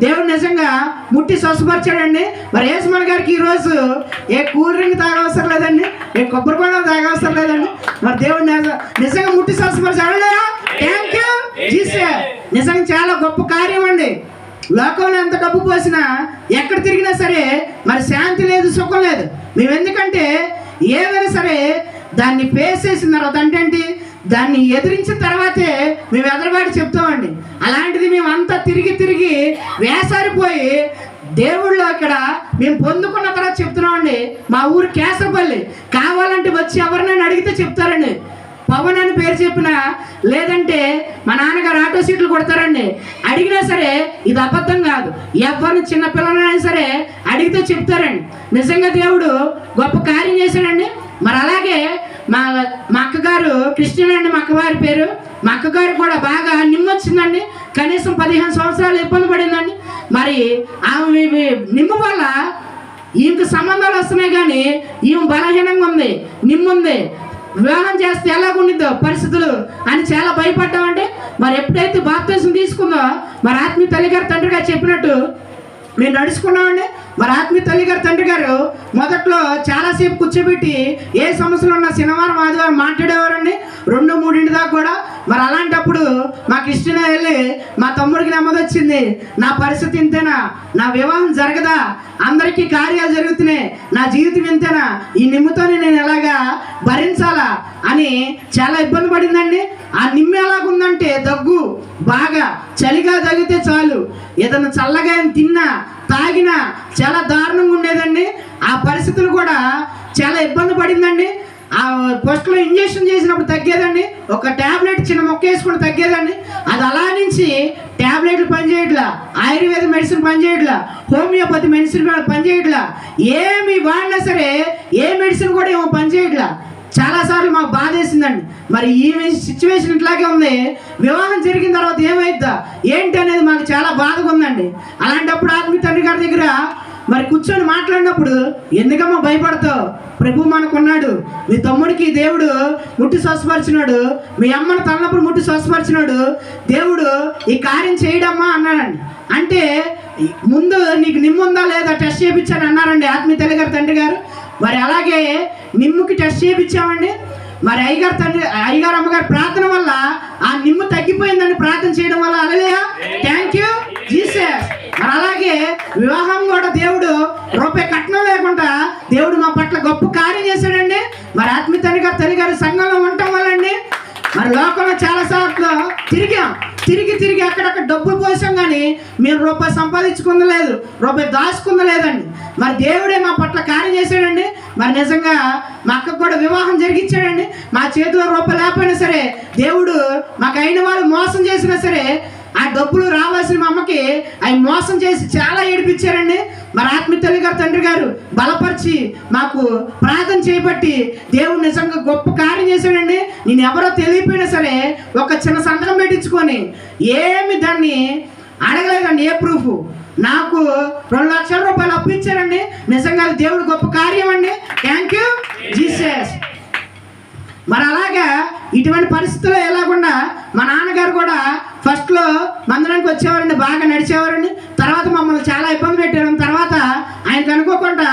దేవుడు నిజంగా ముట్టి స్వస్థపరిచాడండి. మరి యేసుమణి గారికి ఈరోజు ఏ కూల్ డ్రింక్ తాగవసరం లేదండి, ఏ కొబ్బరి బొండం తాగవసరం లేదండి. మరి దేవుడు నిజంగా ముట్టి స్వస్థపరిచాడు. Thank you Jesus. నిజంగా చాలా గొప్ప కార్యం అండి. లోకంలో ఎంత డబ్బు పోసినా ఎక్కడ తిరిగినా సరే మరి శాంతి లేదు, సుఖం లేదు. మేము ఎందుకంటే ఏదైనా సరే దాన్ని ఫేస్ చేసిన తర్వాత అంటే దాన్ని ఎదిరించిన తర్వాతే మేము ఎదరబాటు చెప్తామండి. అలాంటిది మేము అంతా తిరిగి వేసారిపోయి దేవుళ్ళు అక్కడ మేము పొందుకున్న తర్వాత చెప్తున్నామండి. మా ఊరు కేసరపల్లి, కావాలంటే వచ్చి ఎవరినైనా అడిగితే చెప్తారండి. పవన్ అని పేరు చెప్పినా లేదంటే మా నాన్నగారు ఆటో సీట్లు కొడతారండి. అడిగినా సరే ఇది అబద్ధం కాదు. ఎవరిని చిన్న పిల్లలైనా సరే అడిగితే చెప్తారండి. నిజంగా దేవుడు గొప్ప కార్యం చేశాడండి. మరి అలాగే మా అక్కగారు క్రిస్టియన్ అండి, మా అక్కగారి పేరు. మా అక్కగారు కూడా బాగా నిమ్మొచ్చిందండి. కనీసం 15 సంవత్సరాలు ఇబ్బంది పడిందండి. మరి ఆమె నిమ్ము వల్ల ఈమెకు సంబంధాలు వస్తున్నాయి కానీ ఈమె బలహీనంగా ఉంది, నిమ్ముంది. వివాహం చేస్తే ఎలాగుండిద్దో పరిస్థితులు అని చాలా భయపడ్డామంటే మరి ఎప్పుడైతే బాప్తిసం తీసుకుందో మరి ఆత్మీయ తల్లిగారు తండ్రి గారు చెప్పినట్టు మేము నడుచుకున్నామండి. మరి ఆత్మీయ తల్లిగారు తండ్రి గారు మొదట్లో చాలాసేపు కూర్చోబెట్టి ఏ సమస్యలు ఉన్నా శనివారం ఆదివారం మాట్లాడేవారండి, 2-3 దాకా కూడా. మరి అలాంటప్పుడు మాకు ఇష్టం వెళ్ళి మా తమ్ముడికి నెమ్మది వచ్చింది. నా పరిస్థితి ఇంతేనా, నా వివాహం జరగదా, అందరికీ కార్యాలు జరుగుతున్నాయి, నా జీవితం ఇంతేనా, ఈ నిమ్మతోనే నేను ఎలాగా భరించాలా అని చాలా ఇబ్బంది పడిందండి. ఆ నిమ్మ ఎలాగుందంటే దగ్గు బాగా, చలిగా తగితే చాలు, ఏదైనా చల్లగా తిన్నా తాగినా చాలా దారుణంగా ఉండేదండి. ఆ పరిస్థితులు కూడా చాలా ఇబ్బంది పడిందండి. ఆ ఫస్ట్లో ఇంజక్షన్ చేసినప్పుడు తగ్గేదండి, ఒక ట్యాబ్లెట్ చిన్న మొక్క వేసుకుని తగ్గేదండి. అది అలా నుంచి ట్యాబ్లెట్లు పనిచేయట్లా, ఆయుర్వేద మెడిసిన్ పనిచేయట్లా, హోమియోపతి మెడిసిన్ పనిచేయట్లా, ఏమి వాడినా సరే ఏ మెడిసిన్ కూడా ఏమో పనిచేయట్లా. చాలాసార్లు మాకు బాధ వేసిందండి. మరి ఈ సిచ్యువేషన్ ఇట్లాగే ఉంది. వివాహం జరిగిన తర్వాత ఏమైద్దా ఏంటి అనేది మాకు చాలా బాధగా ఉందండి. అలాంటప్పుడు ఆత్మీయ తండ్రి గారి దగ్గర మరి కూర్చొని మాట్లాడినప్పుడు ఎందుకమ్మా భయపడతావు, ప్రభు మనకున్నాడు, మీ తమ్ముడికి దేవుడు ముట్టి స్వస్థపరిచినాడు, మీ అమ్మను తన్నప్పుడు ముట్టి స్వస్థపరిచినాడు, దేవుడు ఈ కార్యం చేయడమ్మా అన్నాడండి. అంటే ముందు నీకు నిమ్ముందా లేదా టెస్ట్ చేయించాను అన్నారండి ఆత్మీయ తల్లి గారు తండ్రి గారు. మరి అలాగే నిమ్ముకి టెస్ట్ చేయించామండి. మరి అయ్యగారు అమ్మగారు ప్రార్థన వల్ల ఆ నిమ్ము తగ్గిపోయిందని ప్రార్థన చేయడం వల్ల హల్లెలూయా, థ్యాంక్ యూ జీసస్. మరి అలాగే వివాహం కూడా దేవుడు రూపాయి కట్నం లేకుండా దేవుడు మా పట్ల గొప్ప కార్యం చేశాడండి. మరి ఆత్మీయ తల్లి గారి సంఘంలో ఉండటం వల్ల అండి మరి లోకంలో చాలా సార్లు తిరిగి అక్కడక్కడ డబ్బులు పోసాం కానీ మీరు రూపాయి సంపాదించుకుంది లేదు, రూపాయి దాచుకుంది లేదండి. మరి దేవుడే మా పట్ల కార్యం చేశాడండి. మరి నిజంగా మా అక్కకు కూడా వివాహం జరిగించాడండి. మా చేతిలో రూపాయి లేకపోయినా సరే దేవుడు మాకు అయిన వాళ్ళు మోసం చేసినా సరే ఆ డబ్బులు రావాల్సిన మా అమ్మకి అవి మోసం చేసి చాలా ఏడిపించారండి. మరి ఆత్మీయ తల్లి గారు తండ్రి గారు బలపరిచి మాకు ప్రార్థన చేయబట్టి దేవుడు నిజంగా గొప్ప కార్యం చేశాడండి. నేను ఎవరో తెలియపోయినా సరే ఒక చిన్న సంతకం పెట్టించుకొని ఏమి దాన్ని అడగలేదండి, ఏ ప్రూఫ్. నాకు 2 లక్షల రూపాయలు అప్పు ఇచ్చారండి. నిజంగా దేవుడు గొప్ప కార్యం అండి. Thank you Jesus. మరి అలాగా ఇటువంటి పరిస్థితుల్లో ఎలాగుండా మా నాన్నగారు కూడా ఫస్ట్లో మందిరానికి వచ్చేవారండి, బాగా నడిచేవారండి. తర్వాత మమ్మల్ని చాలా ఇబ్బంది పెట్టారు. తర్వాత ఆయనకు అనుకోకుండా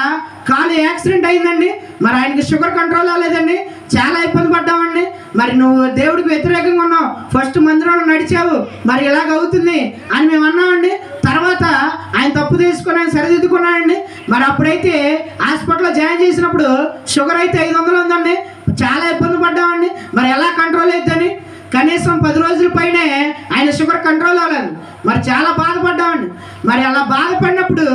కాలు యాక్సిడెంట్ అయిందండి. మరి ఆయనకి షుగర్ కంట్రోల్ అవ్వలేదండి, చాలా ఇబ్బంది పడ్డామండి. మరి నువ్వు దేవుడికి వ్యతిరేకంగా ఉన్నావు, ఫస్ట్ మందిరంలో నడిచావు, మరి ఇలాగ అవుతుంది అని మేము అన్నామండి. తర్వాత ఆయన తప్పు తీసుకుని ఆయన సరిదిద్దుకున్నాడండి. మరి అప్పుడైతే హాస్పిటల్లో జాయిన్ చేసినప్పుడు షుగర్ అయితే 500 ఉందండి. చాలా ఇబ్బంది పడ్డామండి. మరి ఎలా కంట్రోల్ అవుతుందని కనీసం 10 రోజుల పైనే ఆయన షుగర్ కంట్రోల్ అవ్వలేదు. మరి చాలా బాధపడ్డామండి. మరి అలా బాధపడినప్పుడు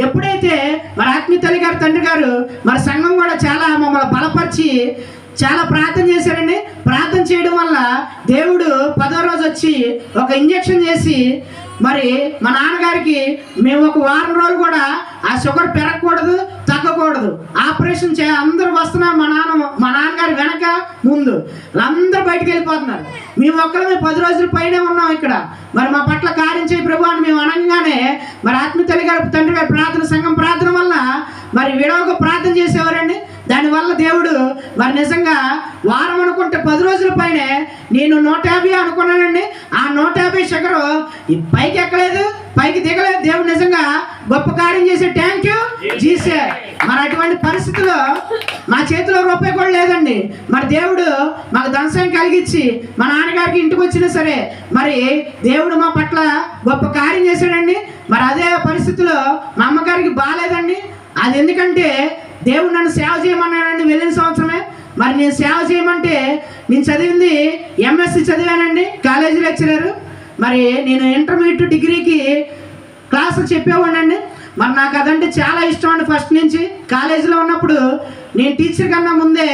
ఎప్పుడైతే మరి ఆత్మీయ తల్లి గారు తండ్రి గారు మరి సంఘం కూడా చాలా మమ్మల్ని బలపరిచి చాలా ప్రార్థన చేశారండి. ప్రార్థన చేయడం వల్ల దేవుడు 10వ రోజు వచ్చి ఒక ఇంజెక్షన్ చేసి మరి మా నాన్నగారికి మేము ఒక వారం రోజులు కూడా ఆ షుగర్ పెరగకూడదు, తగ్గకూడదు, ఆపరేషన్ అందరూ వస్తున్నారు. మా నాన్నగారు వెనక ముందు అందరూ బయటికి వెళ్ళిపోతున్నారు. మేము ఒక్కరమే 10 రోజుల పైనే ఉన్నాం ఇక్కడ. మరి మా పట్ల కార్యం చేయి ప్రభు అని మేము అనగానే మరి ఆత్మీయ తల్లి గారు తండ్రి గారి ప్రార్థన సంఘం ప్రార్థన వల్ల మరి విడవకు ప్రార్థన చేసేవారండి. దానివల్ల దేవుడు మరి నిజంగా వారం అనుకుంటే 10 రోజుల పైనే నేను 150 అనుకున్నానండి. ఆ 150 షుగరు పైకి ఎక్కలేదు, పైకి దిగలేదు. దేవుడు నిజంగా గొప్ప కార్యం చేసే థ్యాంక్ యూ జీసే. మరి అటువంటి పరిస్థితుల్లో మా చేతిలో రూపాయి కూడా లేదండి. మరి దేవుడు మాకు ధనసాయం కలిగించి మా నాన్నగారికి ఇంటికి వచ్చినా సరే మరి దేవుడు మా పట్ల గొప్ప కార్యం చేశాడండి. మరి అదే పరిస్థితిలో మా అమ్మగారికి బాగాలేదండి. అది ఎందుకంటే దేవుడు నన్ను సేవ చేయమన్నాడండి వెళ్ళిన సంవత్సరమే. మరి నేను సేవ చేయమంటే నేను చదివింది ఎంఎస్సి చదివానండి, కాలేజీ లెక్చరర్. మరి నేను ఇంటర్మీడియట్ డిగ్రీకి క్లాసులు చెప్పేవాడినండి. మరి నాకు అదంటే చాలా ఇష్టం అండి. ఫస్ట్ నుంచి కాలేజీలో ఉన్నప్పుడు నేను టీచర్ కన్నా ముందే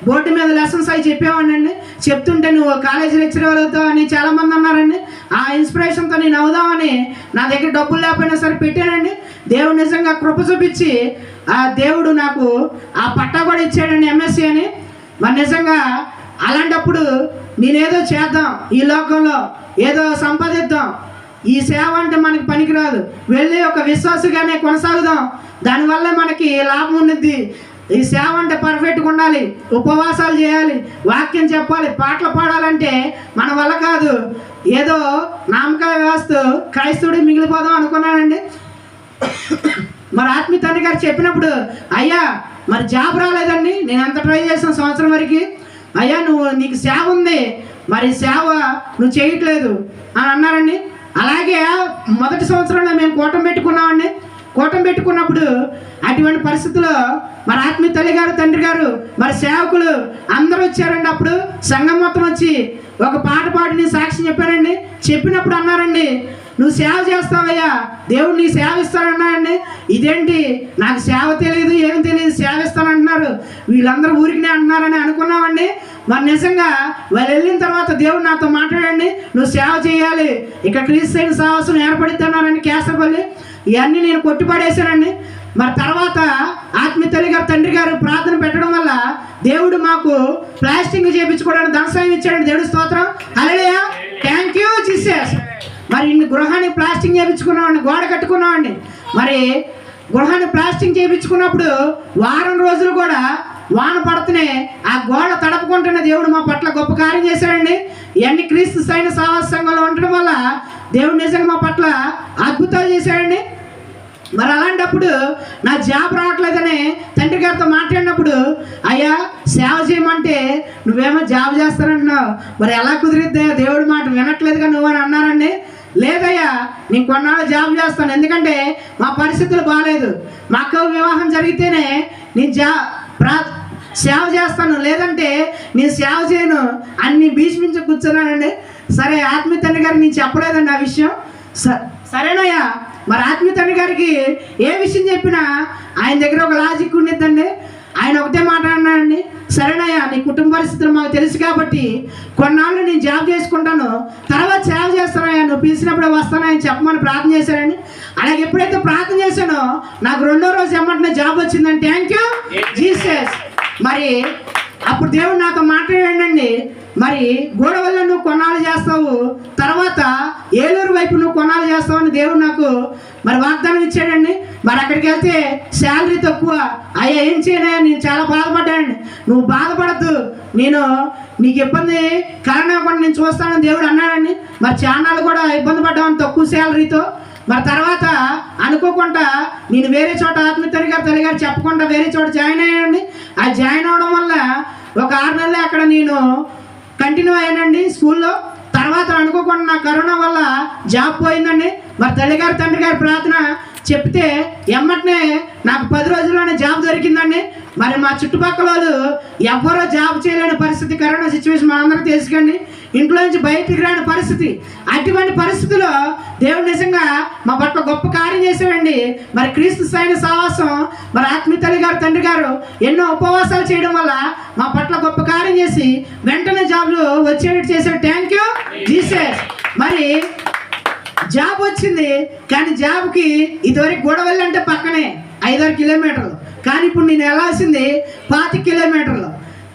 బోర్డు మీద లెసన్స్ అవి చెప్పేవాడినండి. చెప్తుంటే నువ్వు కాలేజీ లెక్చరర్ అవుతావు అని చాలామంది అన్నారండి. ఆ ఇన్స్పిరేషన్తో నేను అవుదామని నా దగ్గర డబ్బులు లేకపోయినా సరే పెట్టానండి. దేవుడు నిజంగా కృప చూపించి ఆ దేవుడు నాకు ఆ పట్టా కూడా ఇచ్చాడండి, ఎంఎస్సి అని. మరి నిజంగా అలాంటప్పుడు నేనేదో చేద్దాం, ఈ లోకంలో ఏదో సంపాదిద్దాం, ఈ సేవ అంటే మనకి పనికిరాదు, వెళ్ళి ఒక విశ్వాసగానే కొనసాగుదాం, దానివల్ల మనకి లాభం ఉండిద్ది. ఈ సేవ అంటే పర్ఫెక్ట్గా ఉండాలి, ఉపవాసాలు చేయాలి, వాక్యం చెప్పాలి, పాటలు పాడాలంటే మన వల్ల కాదు, ఏదో నామకాయ వ్యవస్థ క్రైస్తవుడికి మిగిలిపోదాం అనుకున్నానండి. మరి ఆత్మీయ తండ్రి గారు చెప్పినప్పుడు అయ్యా మరి జాబ్ రాలేదండి, నేను అంత ట్రై చేసిన సంవత్సరం వరకు. అయ్యా నీకు సేవ ఉంది, మరి సేవ నువ్వు చేయట్లేదు అని అన్నారండి. అలాగే మొదటి సంవత్సరంలో మేము కూటమి పెట్టుకున్నామండి. కూటమి పెట్టుకున్నప్పుడు అటువంటి పరిస్థితుల్లో మరి ఆత్మీయ తల్లి గారు తండ్రి గారు మరి సేవకులు అందరూ వచ్చారండి. అప్పుడు సంఘం మొత్తం వచ్చి ఒక పాట పాడి నేను సాక్ష్యం చెప్పానండి. చెప్పినప్పుడు అన్నారండి, నువ్వు సేవ చేస్తావయ్యా, దేవుడు నీ సేవ ఇస్తానన్నాడండి. ఇదేంటి నాకు సేవ తెలియదు, ఏమి తెలియదు, సేవ ఇస్తానంటున్నారు, వీళ్ళందరూ ఊరికినే అంటున్నారని అనుకున్నామండి. మరి నిజంగా వాళ్ళు వెళ్ళిన తర్వాత దేవుడు నాతో మాట్లాడండి, నువ్వు సేవ చేయాలి, ఇక్కడ క్రీస్తైన సాహసం ఏర్పడిద్దన్నారండి కేశపల్లి. ఇవన్నీ నేను కొట్టిపడేశానండి. మరి తర్వాత ఆత్మీయ తల్లి గారు తండ్రి గారు ప్రార్థన పెట్టడం వల్ల దేవుడు మాకు ప్లాస్టింగ్ చేయించుకోవడానికి ధనసాయం ఇచ్చాడండి. దేవుడు స్తోత్రం, హల్లెలూయా, థ్యాంక్ యూ జీసస్. మరి ఇన్ని గృహానికి ప్లాస్టింగ్ చేయించుకున్నామండి, గోడ కట్టుకున్నామండి. మరి గృహాన్ని ప్లాస్టింగ్ చేయించుకున్నప్పుడు వారం రోజులు కూడా వాన పడుతూనే ఆ గోడ తడపకుంటేనే దేవుడు మా పట్ల గొప్ప కార్యం చేశాడండి. ఇవన్నీ క్రీస్తు సైన సహవాస సంఘంలో ఉండడం వల్ల దేవుడు నిజంగా మా పట్ల అద్భుతాలు చేశాడండి. మరి అలాంటప్పుడు నా జాబ్ రావట్లేదని తండ్రి గారితో మాట్లాడినప్పుడు అయ్యా సేవ చేయమంటే నువ్వేమో జాబ్ చేస్తానంటున్నావు, మరి ఎలా కుదిరిద్దా, దేవుడి మాట వినట్లేదుగా నువ్వు అని అన్నారండి. లేదయ్యా నేను కొన్నాళ్ళు జాబ్ చేస్తాను, ఎందుకంటే మా పరిస్థితులు బాగాలేదు, మా అక్క వివాహం జరిగితేనే నేను సేవ చేస్తాను, లేదంటే నేను సేవ చేయను అన్ని భీష్మించి కూర్చున్నానండి. సరే ఆత్మీయ తండ్రి గారికి నేను చెప్పలేదండి ఆ విషయం. సరేనయ్యా మరి ఆత్మీయ తండ్రి గారికి ఏ విషయం చెప్పినా ఆయన దగ్గర ఒక లాజిక్ ఉండేదండి. ఆయన ఒకటే మాట అన్నాడండి, సరేనయ్యా నీ కుటుంబ పరిస్థితులు మాకు తెలుసు కాబట్టి కొన్నాళ్ళు నేను జాబ్ చేసుకుంటాను, తర్వాత సేవ చేస్తానయ్యా, నువ్వు పిలిచినప్పుడే వస్తానని చెప్పమని ప్రార్థన చేశానండి. అలాగే ఎప్పుడైతే ప్రార్థన చేశానో నాకు 2వ రోజు ఎమ్మంటే జాబ్ వచ్చిందండి. Thank you Jesus. మరి అప్పుడు దేవుడు నాతో మాట్లాడండి, మరి గోడవల్ల నువ్వు కొన్నాళ్ళు చేస్తావు, తర్వాత ఏలూరు వైపు నువ్వు కొన్నాళ్ళు చేస్తావు అని దేవుడు నాకు మరి వాగ్దానం ఇచ్చాడండి. మరి అక్కడికి వెళ్తే శాలరీ తక్కువ, అయ్యా ఏం చేయనయ్యా, నేను చాలా బాధపడ్డానండి. నువ్వు బాధపడద్దు, నేను నీకు ఇబ్బంది కారణం నేను చూస్తానని దేవుడు అన్నాడండి. మరి చాన్నాళ్ళు కూడా ఇబ్బంది పడ్డామని తక్కువ శాలరీతో. మరి తర్వాత అనుకోకుండా నేను వేరే చోట ఆత్మీయ తల్లి గారు చెప్పకుండా వేరే చోట జాయిన్ అయ్యానండి. ఆ జాయిన్ అవడం వల్ల ఒక 6 నెలలే అక్కడ నేను కంటిన్యూ అయ్యానండి స్కూల్లో. తర్వాత అనుకోకుండా నా కరోనా వల్ల జాబ్ పోయిందండి. మరి తల్లిగారు తండ్రి గారి ప్రార్థన చెప్తే ఎమ్మటనే నాకు 10 రోజుల్లోనే జాబ్ దొరికిందండి. మరి మా చుట్టుపక్కల వాళ్ళు ఎవరో జాబ్ చేయలేని పరిస్థితి, కరోనా సిచ్యువేషన్ మనందరికీ తెలుసుకండి. ఇంట్లో నుంచి బయటికి రాని పరిస్థితి. అటువంటి పరిస్థితుల్లో దేవుడు నిజంగా మా పట్ల గొప్ప కార్యం చేసేవండి. మరి క్రీస్తు సైన సావాసం, మరి ఆత్మీయ తల్లి గారు, తండ్రి గారు ఎన్నో ఉపవాసాలు చేయడం వల్ల మా పట్ల గొప్ప కార్యం చేసి వెంటనే జాబ్లు వచ్చేటట్టు చేశాడు. Thank you Jesus. మరి జాబ్ వచ్చింది, కానీ జాబ్కి ఇదివరకు గొడవల్లి అంటే పక్కనే 5-6 కిలోమీటర్లు, కానీ ఇప్పుడు నేను వెళ్ళాల్సింది 25 కిలోమీటర్లు.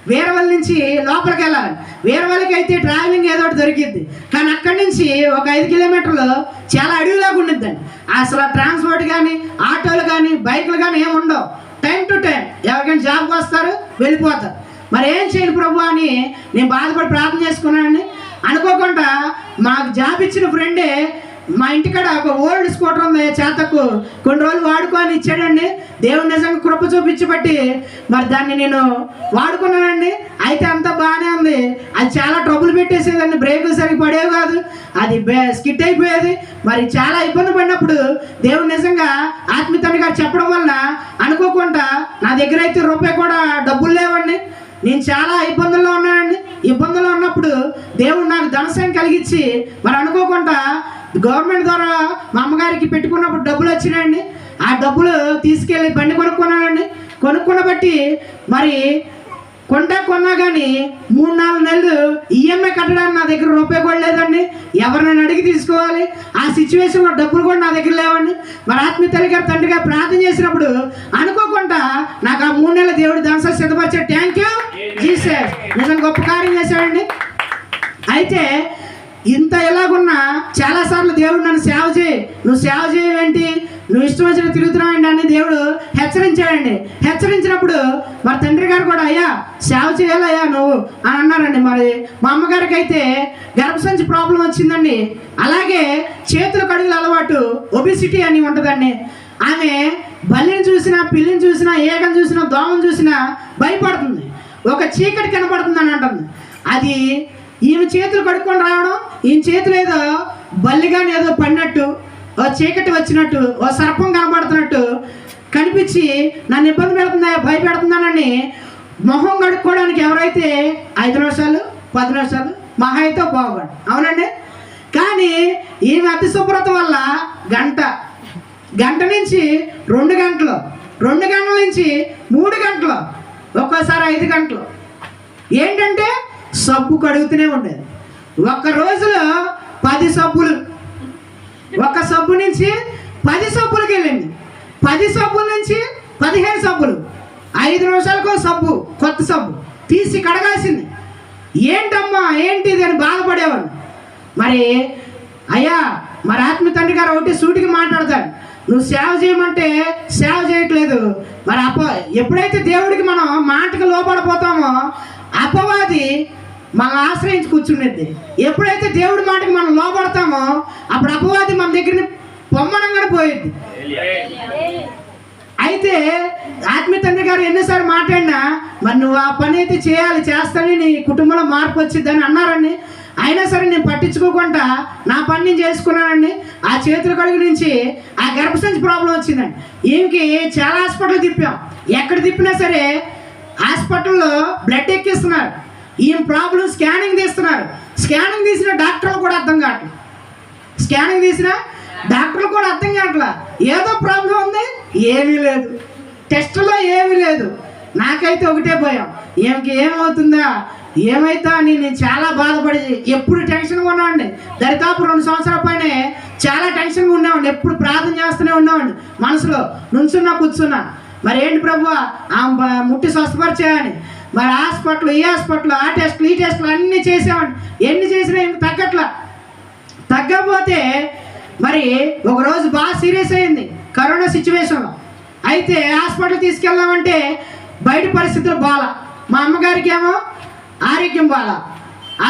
వీరవల్లి నుంచి లోపలికి వెళ్ళాలి. వీరవల్లికి అయితే ట్రావెలింగ్ ఏదో ఒకటి దొరికిద్ది, కానీ అక్కడి నుంచి ఒక 5 కిలోమీటర్లు చాలా అడవిలాగా ఉండిద్దండి. అసలు ట్రాన్స్పోర్ట్ కానీ, ఆటోలు కానీ, బైకులు కానీ ఏమి ఉండవు. టైం టు టైం ఎవరికైనా జాబ్కి వస్తారు, వెళ్ళిపోతారు. మరి ఏం చేయాలి ప్రభు అని నేను బాధపడి ప్రార్థన చేసుకున్నానండి. అనుకోకుండా మాకు జాబ్ ఇచ్చిన ఫ్రెండే మా ఇంటికాడ ఒక ఓల్డ్ స్కూటర్ ఉంది, చేతకు కొన్ని రోజులు వాడుకొని ఇచ్చాడండి. దేవుడు నిజంగా కృప చూపించబట్టి మరి దాన్ని నేను వాడుకున్నానండి. అయితే అంతా బాగానే ఉంది. అది చాలా ట్రబుల్ పెట్టేసేదండి, బ్రేకులు సరిగ్గా పడేవి కాదు, అది స్కిట్ అయిపోయేది. మరి చాలా ఇబ్బంది పడినప్పుడు దేవుడు నిజంగా ఆత్మీయ తండ్రి గారు చెప్పడం వలన అనుకోకుండా నా దగ్గర అయితే రూపాయి కూడా డబ్బులు లేవండి. నేను చాలా ఇబ్బందుల్లో ఉన్నానండి. ఇబ్బందుల్లో ఉన్నప్పుడు దేవుడు నాకు ధనసాయం కలిగించి మరి అనుకోకుండా గవర్నమెంట్ ద్వారా మా అమ్మగారికి పెట్టుకున్నప్పుడు డబ్బులు వచ్చినాయండి. ఆ డబ్బులు తీసుకెళ్ళి బండి కొనుక్కున్నానండి. కొనుక్కున్న బట్టి మరి కొన్నా కానీ 3-4 నెలలు ఈఎంఐ కట్టడానికి నా దగ్గర రూపాయి కూడా లేదండి. ఎవరినైనా అడిగి తీసుకోవాలి. ఆ సిచ్యువేషన్లో డబ్బులు కూడా నా దగ్గర లేవండి. మరి ఆత్మీయ తల్లి గారు, తండ్రి గారు ప్రార్థన చేసినప్పుడు అనుకోకుండా నాకు ఆ 3 నెలల దేవుడు ధనసాయం సిద్ధపరిచాడు. Thank you Jesus. నిజంగా గొప్ప కార్యం చేశాడండి. అయితే ఇంత ఎలాగున్నా చాలాసార్లు దేవుడు నన్ను సేవ చేయి, నువ్వు సేవ చేయవేంటి, నువ్వు ఇష్టం వచ్చిన తిరుగుతున్నావండి అని దేవుడు హెచ్చరించాడండి. హెచ్చరించినప్పుడు మరి తండ్రి గారు కూడా అయ్యా సేవ చేయాలయ్యా నువ్వు అని అన్నారండి. మరి మా అమ్మగారికి అయితే గర్భసంచి ప్రాబ్లం వచ్చిందండి. అలాగే చేతులు కడుగుల అలవాటు, ఒబిసిటీ అని ఉంటుందండి. ఆమె బల్లిని చూసినా, పిల్లిని చూసినా, ఏగను చూసినా, దోమను చూసినా భయపడుతుంది. ఒక చీకటి కనపడుతుంది అని అంటుంది. అది ఈమె చేతులు కడుక్కొని రావడం, ఈయన చేతులు ఏదో బల్లిగాని ఏదో పడినట్టు, ఓ చీకటి వచ్చినట్టు, ఓ సర్పం కనబడుతున్నట్టు కనిపించి నన్ను ఇబ్బంది పెడుతుందా, భయపెడుతున్నానని మొహం కడుక్కోవడానికి ఎవరైతే 5 నిమిషాలు 10 నిమిషాలు మహా అయితే బాగుపడు, అవునండి. కానీ ఈమె అతి శుభ్రత వల్ల గంట నుంచి 2 గంటలు, 2 గంటల నుంచి 3 గంటలు, ఒక్కోసారి 5 గంటలు ఏంటంటే సబ్బు కడుగుతూనే ఉండేది. ఒక్క రోజులో 10 సబ్బులు, ఒక సబ్బు నుంచి 10 సబ్బులకి వెళ్ళింది. 10 సబ్బుల నుంచి 15 సబ్బులు, 5 నిమిషాలకు సబ్బు, కొత్త సబ్బు తీసి కడగాల్సింది. ఏంటమ్మా ఏంటిది అని బాధపడేవాడు. మరి అయ్యా మరి ఆత్మీయ తండ్రి గారు ఒకటి సూటికి మాట్లాడతాడు, నువ్వు సేవ చేయమంటే సేవ చేయట్లేదు. మరి ఎప్పుడైతే దేవుడికి మనం మాటకు లోపడిపోతామో అపవాది మనం ఆశ్రయించి కూర్చుండేది. ఎప్పుడైతే దేవుడి మాటకి మనం లోపడతామో అప్పుడు అపవాది మన దగ్గర పొమ్మనంగానే పోయేది. అయితే ఆత్మీయ తండ్రి గారు ఎన్నిసార్లు మాట్లాడినా మరి నువ్వు ఆ పని అయితే చేయాలి, చేస్తానని నీ కుటుంబంలో మార్పు వచ్చిద్దని అన్నారండి. అయినా సరే నేను పట్టించుకోకుండా నా పని నేను చేసుకున్నానండి. ఆ చేతుల కడుగు నుంచి ఆ గర్భసంచి ప్రాబ్లం వచ్చిందండి. ఈమెకి చాలా హాస్పిటల్ తిప్పాం. ఎక్కడ తిప్పినా సరే హాస్పిటల్లో బ్లడ్ ఎక్కిస్తున్నారు, ఈమె ప్రాబ్లం స్కానింగ్ తీస్తున్నారు. స్కానింగ్ తీసిన డాక్టర్లు కూడా అర్థం కావట్లేదు. స్కానింగ్ తీసిన డాక్టర్లు కూడా అర్థం కావట్లా. ఏదో ప్రాబ్లం ఉంది, ఏమీ లేదు, టెస్టులో ఏమీ లేదు. నాకైతే ఒకటే భయం, ఈమెకి ఏమవుతుందా ఏమైతా అని నేను చాలా బాధపడి ఎప్పుడు టెన్షన్గా ఉన్నామండి. దరిదాపు 2 సంవత్సరాల పైన చాలా టెన్షన్గా ఉన్నామండి. ఎప్పుడు ప్రార్థన చేస్తూనే ఉన్నామండి, మనసులో నుంచున్నా కూర్చున్నా. మరి ఏంటి ప్రభు ముట్టి స్వస్థపరిచేయని మరి హాస్పిటల్, ఈ హాస్పిటల్, ఆ టెస్టులు, ఈ టెస్టులు అన్నీ చేసామండి. ఎన్ని చేసినా ఇంక తగ్గకపోతే మరి ఒకరోజు బాగా సీరియస్ అయింది కరోనా సిచ్యువేషన్లో. అయితే హాస్పిటల్ తీసుకెళ్దామంటే బయట పరిస్థితులు బాగా, మా అమ్మగారికి ఏమో ఆరోగ్యం బాగా,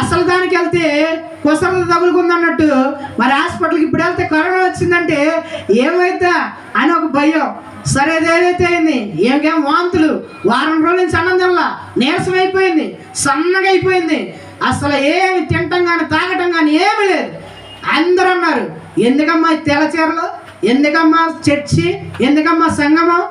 అసలు దానికి వెళ్తే కుసరత తగులుకుందన్నట్టు. మరి హాస్పిటల్కి ఇప్పుడు వెళ్తే కరోనా వచ్చిందంటే ఏమైతే అని ఒక భయం. సరే ఏదైతే అయింది, ఏమికేం వాంతులు, వారం రోజుల నుంచి అన్నం తినలా, నీరసం అయిపోయింది, సన్నగా అయిపోయింది, అసలు ఏమి తినటం కానీ తాగటం కానీ ఏమీ లేదు. అందరూ అన్నారు, ఎందుకమ్మా తెల్ల చీరలు, ఎందుకమ్మా చర్చి, ఎందుకమ్మా సంగమం,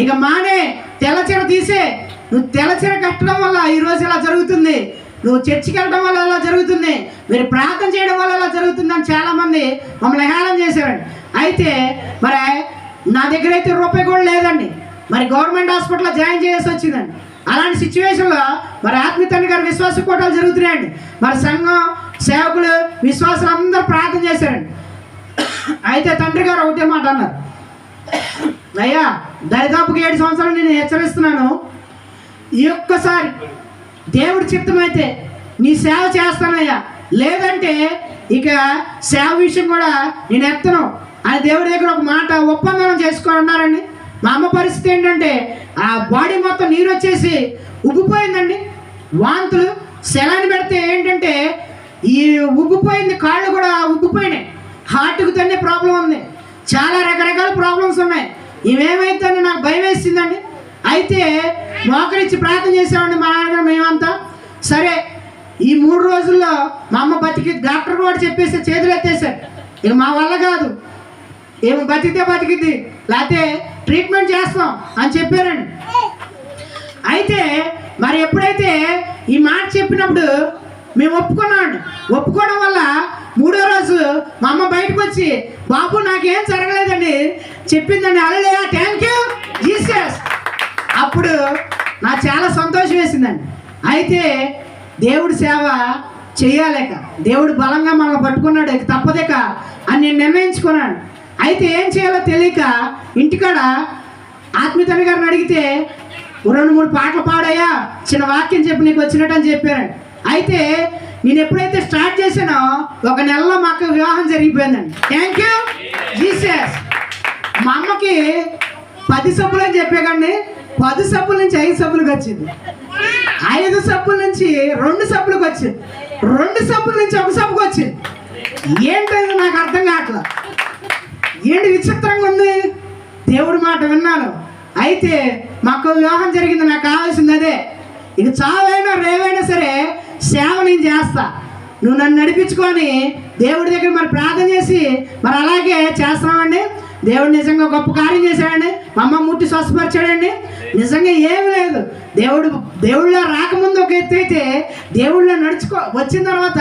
ఇక మానే, తెల్లచీర తీసే. నువ్వు తెల్లచీర కట్టడం వల్ల ఈరోజు ఇలా జరుగుతుంది, నువ్వు చర్చికి వెళ్ళడం వల్ల ఇలా జరుగుతుంది, మీరు ప్రార్థన చేయడం వల్ల ఇలా జరుగుతుందని చాలామంది మమ్మల్ని హేళన చేశారండి. అయితే మరి నా దగ్గర అయితే రూపాయి కూడా లేదండి. మరి గవర్నమెంట్ హాస్పిటల్లో జాయిన్ చేయాల్సి వచ్చిందండి. అలాంటి సిచ్యువేషన్లో మరి ఆత్మీయ తండ్రి గారి విశ్వాస కూటాలు జరుగుతున్నాయండి. మరి సంఘం సేవకులు విశ్వాసులు అందరూ ప్రార్థన చేశారండి. అయితే తండ్రి గారు ఒకటే మాట అన్నారు, అయ్యా దరిదాపుకి 7 సంవత్సరాలు నేను హెచ్చరిస్తున్నాను, ఈ ఒక్కసారి దేవుడి చిత్తమైతే నీ సేవ చేస్తానయ్యా, లేదంటే ఇక సేవ విషయం కూడా నేను ఎత్తను అని దేవుడి దగ్గర ఒక మాట ఒప్పందం చేసుకొని అన్నారండి. మా అమ్మ పరిస్థితి ఏంటంటే ఆ బాడీ మొత్తం నీరు వచ్చేసి ఉబ్బిపోయిందండి. వాంతులు సెలాన్ని పెడితే ఏంటంటే ఈ ఉబ్బిపోయింది, కాళ్ళు కూడా ఉబ్బిపోయినాయి, హార్ట్కి తన్నే ప్రాబ్లం ఉంది, చాలా రకరకాల ప్రాబ్లమ్స్ ఉన్నాయి. ఇవేమైతే నాకు భయం వేసిందండి. అయితే మోకరించి ప్రార్థన చేసామండి మా నాన్న మేమంతా. సరే ఈ 3 రోజుల్లో మా అమ్మ బతికి, డాక్టర్ కూడా చెప్పేసి చేతులు ఎత్తేసారు, ఇక మా వల్ల కాదు, ఏమో బతికితే బతికిద్ది, లేకపోతే ట్రీట్మెంట్ చేస్తాం అని చెప్పారండి. అయితే మరి ఎప్పుడైతే ఈ మాట చెప్పినప్పుడు మేము ఒప్పుకున్నామండి. ఒప్పుకోవడం వల్ల 3వ రోజు మా అమ్మ బయటకు వచ్చి, బాబు నాకేం జరగలేదండి చెప్పిందండి. హల్లెలూయా, థ్యాంక్ యూ జీసస్. అప్పుడు నాకు చాలా సంతోషం వేసిందండి. అయితే దేవుడి సేవ చేయాలేక, దేవుడు బలంగా మనల్ని పట్టుకున్నాడు, ఇక తప్పదేక అని నేను నిర్ణయించుకున్నాను. అయితే ఏం చేయాలో తెలియక ఇంటికాడ ఆత్మీయ తండ్రి గారిని అడిగితే 2-3 పాటలు పాడాయా, చిన్న వాక్యం చెప్పి నీకు వచ్చినట్టు అని చెప్పారండి. అయితే నేను ఎప్పుడైతే స్టార్ట్ చేశానో 1 నెలలో మాకు వివాహం జరిగిపోయిందండి. Thank you Jesus. మా అమ్మకి 10 సబ్బులు అని చెప్పాకండి, 10 సబ్బుల నుంచి 5 సబ్బులకు వచ్చింది, 5 సబ్బుల నుంచి 2 సబ్బులకు వచ్చింది, 2 సబ్బుల నుంచి 1 సబ్బుకు వచ్చింది. ఏంటది నాకు అర్థం కావట్లా, ఏంటి విచిత్రంగా ఉంది. దేవుడి మాట విన్నాను. అయితే మాకు వివాహం జరిగింది, నాకు కావాల్సింది అదే. ఇక చావైనా రేవైనా సరే సేవ నేను చేస్తా, నువ్వు నన్ను నడిపించుకొని దేవుడి దగ్గర మరి ప్రార్థన చేసి మరి అలాగే చేస్తున్నామండి. దేవుడు నిజంగా గొప్ప కార్యం చేశాడండి. మా అమ్మ ముట్టి స్వస్థపరిచాడండి. నిజంగా ఏమి లేదు, దేవుళ్ళ రాకముందు ఒక ఎత్తు అయితే దేవుళ్ళ వచ్చిన తర్వాత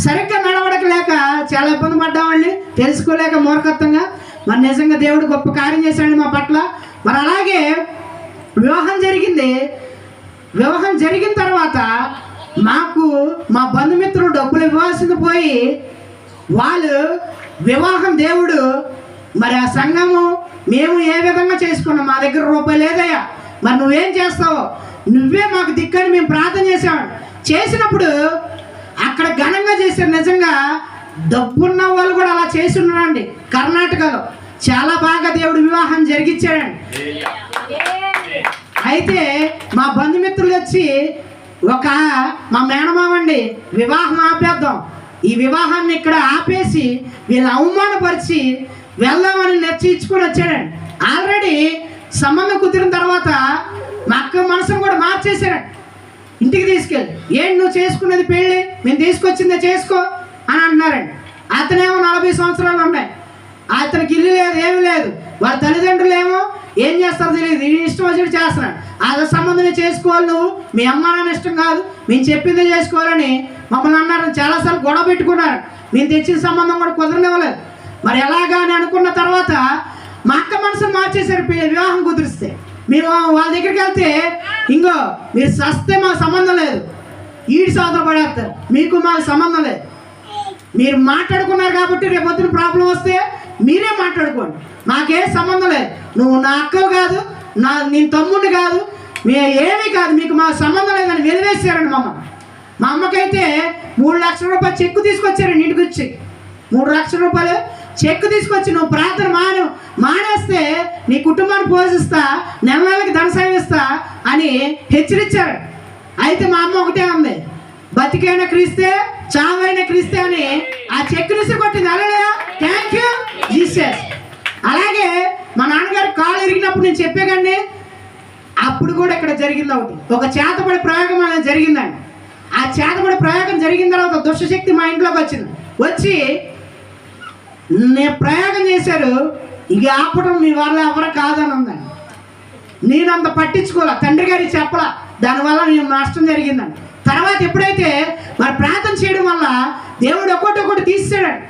సరిగ్గా నడవడకలేక చాలా ఇబ్బంది పడ్డామండి, తెలుసుకోలేక మూర్ఖత్వంగా. మరి నిజంగా దేవుడు గొప్ప కార్యం చేశాడండి మా పట్ల. మరి అలాగే వివాహం జరిగింది. వివాహం జరిగిన తర్వాత మాకు మా బంధుమిత్రులు డబ్బులు ఇవ్వాల్సింది పోయి, వాళ్ళు వివాహం దేవుడు మరి ఆ సంఘము మేము ఏ విధంగా చేసుకున్నాం, మా దగ్గర రూపాయి లేదయ్యా, మరి నువ్వేం చేస్తావో, నువ్వే మాకు దిక్కని మేము ప్రార్థన చేసామండి. చేసినప్పుడు అక్కడ ఘనంగా చేశారు. నిజంగా డబ్బున్న వాళ్ళు కూడా అలా చేసి ఉన్నారండి. కర్ణాటకలో చాలా బాగా దేవుడు వివాహం జరిగించాడండి. అయితే మా బంధుమిత్రులు వచ్చి మా మేనమామండి వివాహం ఆపేద్దాం, ఈ వివాహాన్ని ఇక్కడ ఆపేసి వీళ్ళని అవమానపరిచి వెళ్దామని నిశ్చయించుకొని వచ్చాడండి. ఆల్రెడీ సంబంధం కుదిరిన తర్వాత మా అక్క మనసును కూడా మార్చేశారండి. ఇంటికి తీసుకెళ్ళి, ఏంటి నువ్వు చేసుకున్నది పెళ్ళి, మేము తీసుకొచ్చిందే చేసుకో అని అంటున్నారండి. అతనేమో 40 సంవత్సరాలు ఉన్నాయి, అతనికి ఇల్లు లేదు, ఏమి లేదు. వాళ్ళ తల్లిదండ్రులు ఏమో ఏం చేస్తారో తెలియదు, ఈ ఇష్టం వచ్చి చేస్తున్నాడు. ఆ సంబంధమే చేసుకోవాలి, నువ్వు మీ అమ్మ నాన్న ఇష్టం కాదు, మేము చెప్పిందే చేసుకోవాలని మమ్మల్ని అన్నారు. చాలాసార్లు గొడవ పెట్టుకున్నారు, మేము తెచ్చిన సంబంధం కూడా కుదరనివ్వలేదు. మరి ఎలాగా అని అనుకున్న తర్వాత మా అక్క మనసును మార్చేశారు. వివాహం కుదిరిస్తే మేము వాళ్ళ దగ్గరికి వెళ్తే, ఇంకో మీరు సస్తే మాకు సంబంధం లేదు, ఈడు సోదరు పడేస్తారు, మీకు మాకు సంబంధం లేదు, మీరు మాట్లాడుకున్నారు కాబట్టి రేపు పొద్దున ప్రాబ్లం వస్తే మీరే మాట్లాడుకోండి, మాకే సంబంధం లేదు, నువ్వు నా అక్క కాదు, నేను తమ్ముడిని కాదు, ఏమీ కాదు, మీకు మాకు సంబంధం లేదని వెలివేసారండి మమ్మల్ని. మా అమ్మకైతే 3 లక్షల రూపాయలు చెక్కు తీసుకొచ్చారండి. ఇంటికి వచ్చి 3 లక్షల రూపాయలు చెక్కు తీసుకొచ్చి, నువ్వు ప్రార్థన మానేస్తే నీ కుటుంబాన్ని పోషిస్తా, నెలకి ధన సాయం ఇస్తా అని హెచ్చరించారు. అయితే మా అమ్మ ఒకటే ఉంది, బతికైనా క్రీస్తే చావైనా క్రీస్తే అని ఆ చెక్కు నిసి కొట్టింది. హల్లెలూయా, థ్యాంక్ యూ జీసస్. అలాగే మా నాన్నగారు కాలు ఇరిగినప్పుడు నేను చెప్పాకండి, అప్పుడు కూడా ఇక్కడ జరిగింది ఒక చేతబడి ప్రయోగం అనేది జరిగిందండి. ఆ చేతబడి ప్రయోగం జరిగిన తర్వాత దుష్టశక్తి మా ఇంట్లోకి వచ్చింది. వచ్చి నేను ప్రయోగం చేశారు, ఇక ఆపడం మీ వాళ్ళు ఎవరు కాదని ఉందండి. నేను అంత పట్టించుకోలే, తండ్రి గారికి చెప్పలా, దానివల్ల నేను నష్టం జరిగిందని. తర్వాత ఎప్పుడైతే మరి ప్రార్థన చేయడం వల్ల దేవుడు ఒక్కొక్కటి తీసాడండి.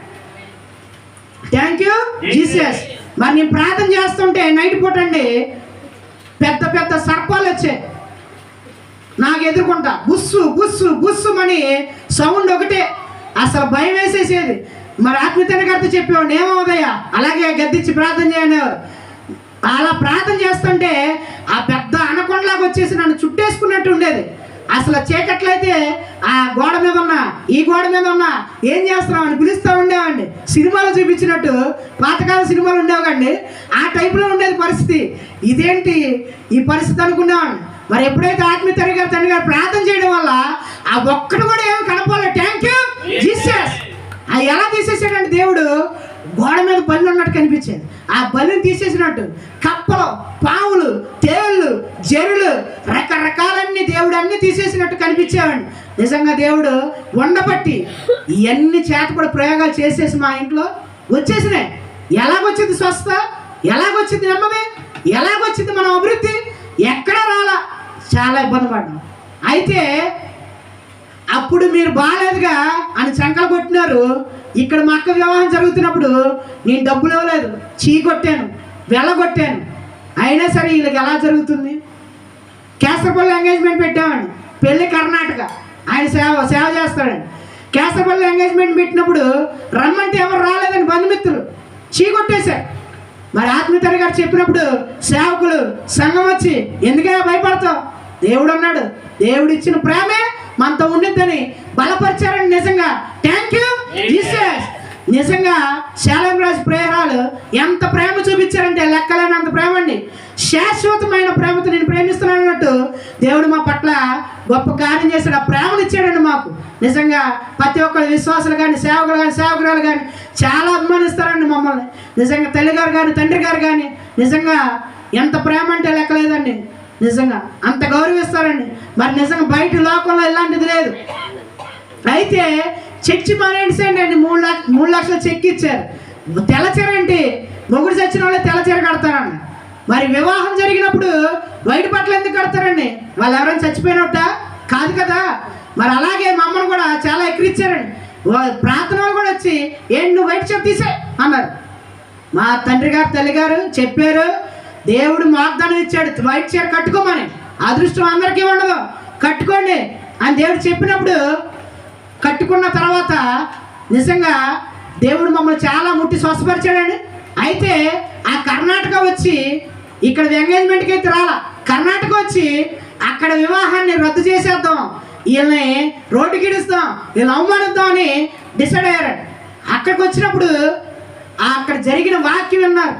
Thank you Jesus. మరి నేను ప్రార్థన చేస్తుంటే నైట్ పూట అండి పెద్ద పెద్ద సర్పాలు వచ్చాయి నాకు ఎదుర్కొంటా, బుస్సు బుస్సు బుస్సు అని సౌండ్ ఒకటే, అసలు భయం వేసేసేది. మరి ఆత్మీయత గారితో చెప్పేవాడు, ఏమవుదయ్యా అలాగే గద్దించి ప్రార్థన చేయనేవారు. అలా ప్రార్థన చేస్తుంటే ఆ పెద్ద అనకొండలాగా వచ్చేసి నన్ను చుట్టేసుకున్నట్టు ఉండేది. అసలు చీకట్లయితే ఆ గోడ మీద ఉన్నా ఈ గోడ మీద ఉన్నా ఏం చేస్తున్నాం అని పిలుస్తూ ఉండేవాడిని. సినిమాలు చూపించినట్టు పాతకాల సినిమాలు ఉండేవండి, ఆ టైపులో ఉండేది పరిస్థితి. ఇదేంటి ఈ పరిస్థితి అనుకునేవాడిని. మరి ఎప్పుడైతే ఆత్మీయ తండ్రి గారు ప్రార్థన చేయడం వల్ల ఆ ఒక్కడు కూడా ఏమి కనపడలేదు. Thank you Jesus. అది ఎలా తీసేసాడంటే దేవుడు గోడ మీద బల్లి ఉన్నట్టు కనిపించేది. ఆ బల్లిని తీసేసినట్టు కప్పలు, పావులు, తేళ్ళు, జరులు, రకరకాలన్నీ దేవుడు అన్నీ తీసేసినట్టు కనిపించేవాడిని. నిజంగా దేవుడు ఉండబట్టి ఇవన్నీ చేతపడి ప్రయోగాలు చేసేసి మా ఇంట్లో వచ్చేసినాయి. ఎలాగొచ్చింది స్వస్థ, ఎలాగొచ్చింది నెమ్మది, ఎలాగొచ్చింది మన అభివృద్ధి, ఎక్కడా రాలా. చాలా ఇబ్బంది పడ్డాం. అయితే అప్పుడు మీరు బాగాలేదుగా అని చంకలు కొట్టినారు. ఇక్కడ మా అక్క వివాహం జరుగుతున్నప్పుడు నేను డబ్బులు ఇవ్వలేదు, కొట్టాను, వెళ్ళగొట్టాను. అయినా సరే వీళ్ళకి ఎలా జరుగుతుంది. కేసరపల్లి ఎంగేజ్మెంట్ పెట్టామండి, పెళ్ళి కర్ణాటక, ఆయన సేవ చేస్తాడండి. కేసరపల్లి ఎంగేజ్మెంట్ పెట్టినప్పుడు రమ్మంటే ఎవరు రాలేదని బంధుమిత్రులు కొట్టేశారు. మరి ఆత్మీయత గారు చెప్పినప్పుడు సేవకులు సంఘం వచ్చి ఎందుకైనా భయపడతావు, దేవుడు అన్నాడు, దేవుడు ఇచ్చిన ప్రేమే మనతో ఉండిద్దని బలపరిచారండి. నిజంగా థ్యాంక్ యూ జీసస్. నిజంగా శాలం రాజు ప్రేరాలు ఎంత ప్రేమ చూపించారంటే లెక్కలేనంత ప్రేమ అండి. శాశ్వతమైన ప్రేమతో నేను ప్రేమిస్తున్నాను అన్నట్టు దేవుడు మా పట్ల గొప్ప కార్యం చేశాడు. ఆ ప్రేమను ఇచ్చాడండి మాకు. నిజంగా ప్రతి ఒక్కరు విశ్వాసులు కానీ సేవకులు కానీ సేవకురాలు కానీ చాలా అభిమానిస్తారండి మమ్మల్ని. నిజంగా తల్లి గారు కానీ తండ్రి గారు కానీ నిజంగా ఎంత ప్రేమ అంటే లెక్కలేదండి. నిజంగా అంత గౌరవిస్తారండి. మరి నిజంగా బయట లోకంలో ఇలాంటిది లేదు. అయితే చర్చి మానేసేయండి అండి, 3 లక్షల చెక్ ఇచ్చారు. తెల్లచీరండి, మొగుడు చచ్చిన వాళ్ళే తెల్లచీర కడతారండి. మరి వివాహం జరిగినప్పుడు వైట్ బట్టలు ఎందుకు కడతారండి, వాళ్ళు ఎవరైనా చచ్చిపోయినట్ట కాదు కదా. మరి అలాగే మమ్మల్ని కూడా చాలా ఎక్కిరిచ్చారండి. ప్రార్థనలు కూడా వచ్చి ఏంటి నువ్వు వైట్ షర్ట్ తీసే అన్నారు. మా తండ్రి గారు తల్లి గారు చెప్పారు, దేవుడు వాగ్దానం ఇచ్చాడు వైట్ చీర కట్టుకోమని. అదృష్టం అందరికీ ఉండదు, కట్టుకోండి అని దేవుడు చెప్పినప్పుడు కట్టుకున్న తర్వాత నిజంగా దేవుడు మమ్మల్ని చాలా ముట్టి స్వస్థపరిచాడండి. అయితే ఆ కర్ణాటక వచ్చి ఇక్కడ ఎంగేజ్మెంట్కి అయితే రాలా, కర్ణాటక వచ్చి అక్కడ వివాహాన్ని రద్దు చేసేద్దాం, వీళ్ళని రోడ్డుకి ఇడుస్తాం, వీళ్ళని అవమానిద్దాం అని డిసైడ్ అయ్యారు. అక్కడికి వచ్చినప్పుడు అక్కడ జరిగిన వాక్యం విన్నారు,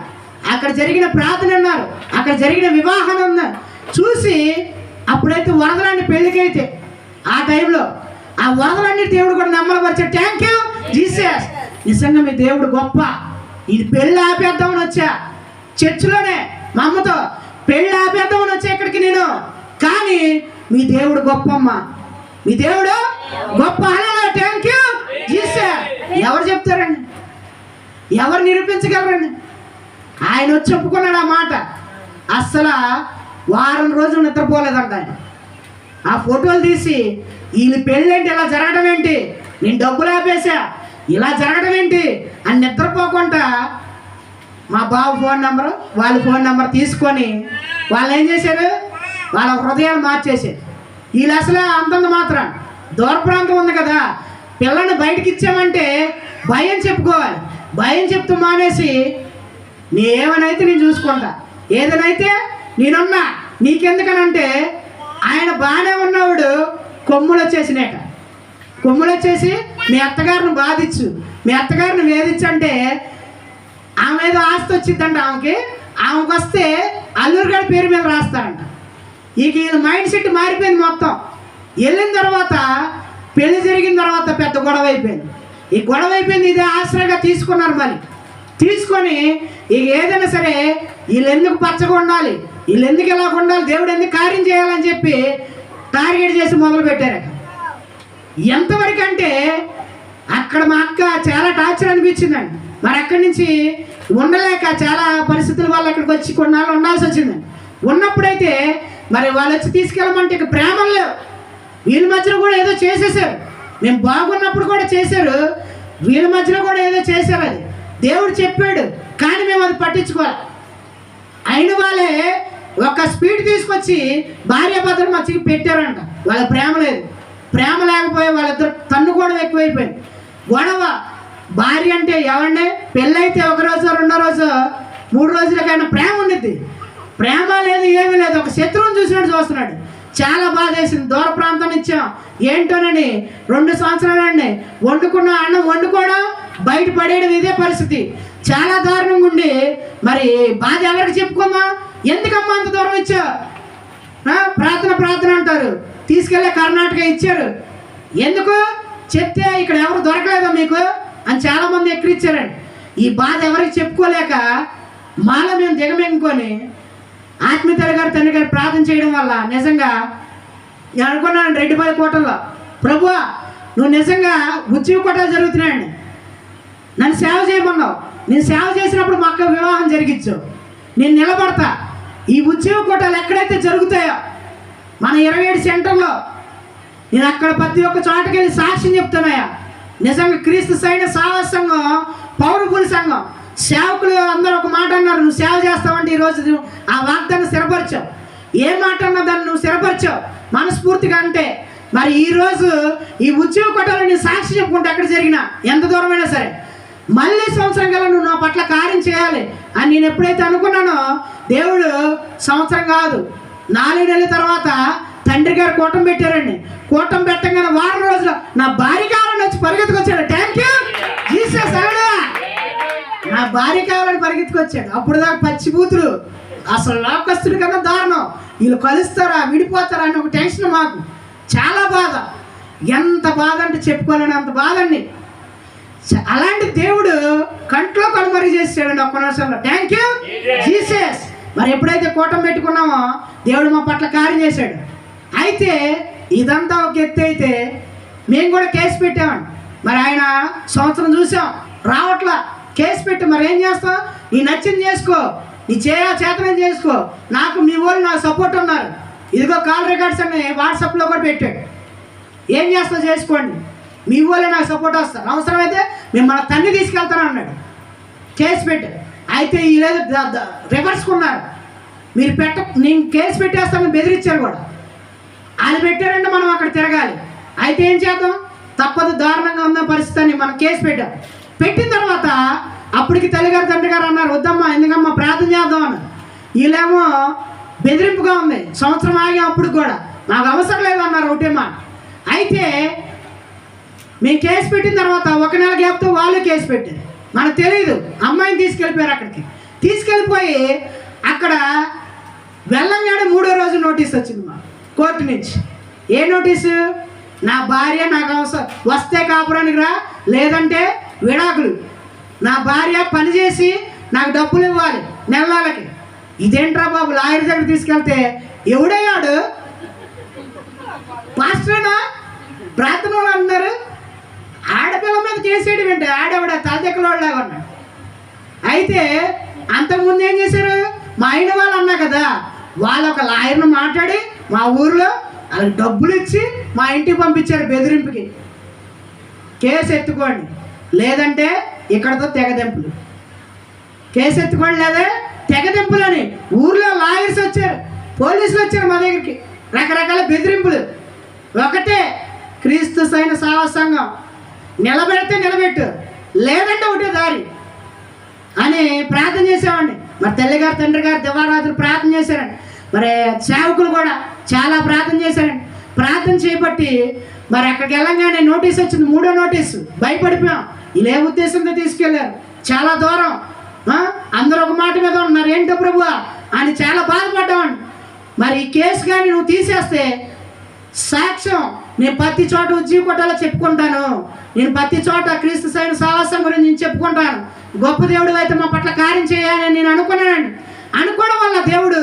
అక్కడ జరిగిన ప్రార్థన అన్నారు, అక్కడ జరిగిన వివాహం అన్నారు చూసి అప్పుడైతే వరదలన్నీ పెళ్ళికైతే ఆ టైంలో ఆ వరదలన్నీ దేవుడు కూడా నమ్మలపరిచాడు. Thank you Jesus. నిజంగా మీ దేవుడు గొప్ప. ఇది పెళ్ళి ఆపేద్దామని వచ్చా చర్చిలోనే మా అమ్మతో, పెళ్ళి ఆపేద్దామని వచ్చా ఇక్కడికి నేను, కానీ మీ దేవుడు గొప్పమ్మ, మీ దేవుడు గొప్ప. Thank you Jesus. ఎవరు చెప్తారండి, ఎవరు నిరూపించగలరండి? ఆయన వచ్చి ఒప్పుకున్నాడు ఆ మాట. అస్సలు వారం రోజులు నిద్రపోలేదంట ఆయన. ఆ ఫోటోలు తీసి వీళ్ళు పెళ్ళేంటి ఇలా జరగడం ఏంటి, నేను డబ్బులు ఆపేసా ఇలా జరగడం ఏంటి అని నిద్రపోకుండా మా బాబు ఫోన్ నెంబరు వాళ్ళ ఫోన్ నెంబర్ తీసుకొని వాళ్ళు ఏం చేశారు, వాళ్ళ హృదయాలు మార్చేశారు. వీళ్ళు అసలు అంతంత మాత్రం దూర ప్రాంతం ఉంది కదా, పిల్లల్ని బయటకి ఇచ్చామంటే భయం చెప్పుకోవాలి, భయం చెప్తూ మానేసి నేనేమనైతే నేను చూసుకుంటా, ఏదనైతే నేనున్నా నీకెందుకనంటే ఆయన బాగానే ఉన్నవాడు కొమ్ములు వచ్చేసినాక, కొమ్ములు వచ్చేసి మీ అత్తగారిని బాధించు, మీ అత్తగారిని వేధించు అంటే ఆమె ఏదో ఆస్తి వచ్చిందంట ఆమెకి వస్తే అల్లూరు గారి పేరు మీద రాస్తారంట. ఇక ఈయన మైండ్ సెట్ మారిపోయింది మొత్తం. వెళ్ళిన తర్వాత పెళ్లి జరిగిన తర్వాత పెద్ద గొడవ అయిపోయింది. ఈ గొడవ అయిపోయింది, ఇదే ఆశ్రయంగా తీసుకున్నారు. మరి తీసుకొని ఇక ఏదైనా సరే వీళ్ళు ఎందుకు పచ్చగా ఉండాలి, వీళ్ళు ఎందుకు ఇలా ఉండాలి, దేవుడు ఎందుకు కార్యం చేయాలని చెప్పి టార్గెట్ చేసి మొదలు పెట్టారు. ఎంతవరకు అంటే అక్కడ మా అక్క చాలా టార్చర్ అనిపించిందండి. మరి అక్కడి నుంచి ఉండలేక చాలా పరిస్థితుల వల్ల ఇక్కడికి వచ్చి కొన్నాళ్ళు ఉండాల్సి వచ్చిందండి. ఉన్నప్పుడైతే మరి వాళ్ళు వచ్చి తీసుకెళ్ళమంటే ఇక ప్రేమలు లేవు. వీళ్ళ మధ్యలో కూడా ఏదో చేసేసారు. మేము బాగున్నప్పుడు కూడా చేశారు, వీళ్ళ మధ్యలో కూడా ఏదో చేశారు. అది దేవుడు చెప్పాడు కానీ మేము అది పట్టించుకోవాలి. అయిన వాళ్ళే ఒక స్పీడ్ తీసుకొచ్చి భార్యాభర్తలు మధ్యకి పెట్టారంట. వాళ్ళ ప్రేమ లేదు. ప్రేమ లేకపోయి వాళ్ళిద్దరు తన్నుకోవడం ఎక్కువైపోయింది. గొడవ. భార్య అంటే ఎవరిని పెళ్ళైతే ఒక రోజు, రెండో రోజు, 3 రోజులకైనా ప్రేమ ఉండిద్ది. ప్రేమ లేదు, ఏమీ లేదు. ఒక శత్రువుని చూసినట్టు చూస్తున్నాడు. చాలా బాధ వేసింది. దూర ప్రాంతం ఇచ్చాం ఏంటోనని 2 సంవత్సరాలండి వండుకున్న అన్నం వండుకోవడం, బయట పడేయడం, ఇదే పరిస్థితి. చాలా దారుణంగా ఉండి మరి బాధ ఎవరికి చెప్పుకుందాం? ఎందుకమ్మా అంత దూరం ఇచ్చావు? ప్రార్థన అంటారు, తీసుకెళ్ళే కర్ణాటక ఇచ్చారు. ఎందుకు చెప్తే ఇక్కడ ఎవరు దొరకలేదా మీకు అని చాలామంది ఎక్కిరిచ్చారండి. ఈ బాధ ఎవరికి చెప్పుకోలేక మాలో మేము దిగమెంగుకొని ఆత్మీయతల గారు తండ్రి గారు ప్రార్థన చేయడం వల్ల నిజంగా నేను అనుకున్నాను రెడ్డిపల్లి కోటల్లో, ప్రభువా నువ్వు నిజంగా ఉద్యోగ కోటలు జరుగుతున్నాయండి, నన్ను సేవ చేయమన్నావు. నేను సేవ చేసినప్పుడు మా అక్క వివాహం జరిగించు, నేను నిలబడతా. ఈ ఉద్యోగ కోటలు ఎక్కడైతే జరుగుతాయో మన 27 సెంటర్లో నేను అక్కడ ప్రతి ఒక్క చోటకి వెళ్ళి సాక్ష్యం చెప్తున్నాయా. నిజంగా క్రీస్తు సైన్య సాహస సంఘం, పౌరపుల సంఘం సేవకులు అందరూ ఒక మాట అన్నారు, నువ్వు సేవ చేస్తావంటే ఈరోజు ఆ వాగ్దాన్ని స్థిరపరిచావు. ఏ మాట అన్నా దాన్ని నువ్వు స్థిరపరిచావు మనస్ఫూర్తిగా. అంటే మరి ఈరోజు ఈ ఉద్యోగ కోటలో నేను సాక్షి చెప్పుకుంటే ఎక్కడ జరిగినా ఎంత దూరమైనా సరే మళ్ళీ సంవత్సరం కల్లా నువ్వు నా పట్ల కార్యం చేయాలి అని నేను ఎప్పుడైతే అనుకున్నానో, దేవుడు సంవత్సరం కాదు 4 నెలల తర్వాత తండ్రి గారు కూటం పెట్టారండి. కూటం పెట్టగానే వారం రోజులు నా భార్య కావాలని వచ్చి పరిగెత్తుకొచ్చాడు. Thank you Jesus. నా భార్య కావాలని పరిగెత్తుకొచ్చాడు. అప్పుడు దాకా పచ్చిబూతులు, అసలు లోకస్తుడి కన్నా దారుణం, వీళ్ళు కలుస్తారా విడిపోతారా అని ఒక టెన్షన్ మాకు. చాలా బాధ. ఎంత బాధ అంటే చెప్పుకోలేని అంత బాధ అండి. అలాంటి దేవుడు కంట్లో కనుమరుగు చేసాడండి ఒక్క నిమిషంలో. Thank you Jesus. మరి ఎప్పుడైతే కూటం పెట్టుకున్నామో దేవుడు మా పట్ల కార్యం చేశాడు. అయితే ఇదంతా ఒక ఎత్తు అయితే మేము కూడా కేసు పెట్టామండి. మరి ఆయన సంవత్సరం చూసాం రావట్లా, కేసు పెట్టి మరి ఏం చేస్తాం? నీ నచ్చింది చేసుకో, నీ చేతనం చేసుకో, నాకు మీ వాళ్ళు నాకు సపోర్ట్ ఉన్నారు, ఇదిగో కాల్ రికార్డ్స్ అని వాట్సాప్లో కూడా పెట్టాడు, ఏం చేస్తావు చేసుకోండి, మీ వాళ్ళే నాకు సపోర్ట్ వస్తారు, అవసరమైతే మేము మన తన్ని తీసుకెళ్తాను అన్నాడు. కేసు పెట్టాడు. అయితే ఈ లేదు రివర్స్కున్నారు, మీరు నేను కేసు పెట్టేస్తామని బెదిరించారు కూడా. అది పెట్టారంటే మనం అక్కడ తిరగాలి. అయితే ఏం చేద్దాం, తప్పదు, దారుణంగా ఉన్న పరిస్థితిని మనం కేసు పెట్టాం. పెట్టిన తర్వాత అప్పటికి తల్లిగారు తండ్రి గారు అన్నారు, వద్దమ్మా ఎందుకమ్మా ప్రార్థన చేద్దాం అన్నారు. వీళ్ళేమో బెదిరింపుగా ఉంది, సంవత్సరం ఆగాం అప్పుడు కూడా, నాకు అవసరం లేదు అన్నారు ఒకటే మాట. అయితే మేము కేసు పెట్టిన తర్వాత 1 నెల గ్యాప్తో వాళ్ళు కేసు పెట్టారు. మనకు తెలియదు. అమ్మాయిని తీసుకెళ్ళిపోయారు. అక్కడికి తీసుకెళ్ళిపోయి అక్కడ వెళ్ళంగానే 3వ రోజు నోటీస్ వచ్చింది మా కోర్టు నుంచి. ఏ నోటీసు? నా భార్య నాకు అవసరం వస్తే కాపురానికి రా, లేదంటే విడాకులు. నా భార్య పనిచేసి నాకు డబ్బులు ఇవ్వాలి నెలలకి. ఇదేంట్రా బాబు, లాయర్ దగ్గర తీసుకెళ్తే ఎవడయ్యాడు? పాస్టరేనా? ప్రార్థన వాళ్ళు అన్నారు. ఆడపిల్ల మీద కేసేయడం ఏంటి? ఆడవిడ తలదెక్కలోళ్ళగా ఉన్నాడు. అయితే అంతకుముందు ఏం చేశారు, మా ఆయన వాళ్ళు అన్నా కదా, వాళ్ళు ఒక లాయర్ను మాట్లాడి మా ఊరిలో వాళ్ళకి డబ్బులు ఇచ్చి మా ఇంటికి పంపించారు బెదిరింపుకి. కేసు ఎత్తుకోండి లేదంటే ఇక్కడతో తెగదెంపులు, కేసు ఎత్తుకోండి లేదా తెగదెంపులు అని ఊర్లో లాయర్స్ వచ్చారు, పోలీసులు వచ్చారు మా దగ్గరికి. రకరకాల బెదిరింపులు. ఒకటే క్రీస్తు సైన్య సాహస సంఘం, నిలబెడితే నిలబెట్టు, లేదంటే ఒకటే దారి అని ప్రార్థన చేసామండి. మరి తల్లిగారు తండ్రి గారు దివారాత్రులు ప్రార్థన చేశారండి. మరి సేవకులు కూడా చాలా ప్రార్థన చేశారండి. ప్రార్థన చేయబట్టి మరి అక్కడికి వెళ్ళంగానే నోటీస్ వచ్చింది, 3వ నోటీసు. భయపడిపోయాం. వీళ్ళు ఏ ఉద్దేశంతో తీసుకెళ్లారు, చాలా దూరం, అందరూ ఒక మాట మీద ఉన్నారు, ఏంటో ప్రభువా అని చాలా బాధపడ్డామండి. మరి ఈ కేసు కానీ నువ్వు తీసేస్తే సాక్ష్యం నేను ప్రతి చోట ఉద్యోగ కోటాలో చెప్పుకుంటాను, నేను ప్రతి చోట క్రీస్తు సైన్య సాహసం గురించి నేను చెప్పుకుంటాను, గొప్ప దేవుడు అయితే మా పట్ల కార్యం చేయాలని నేను అనుకున్నానండి. అనుకోవడం వల్ల దేవుడు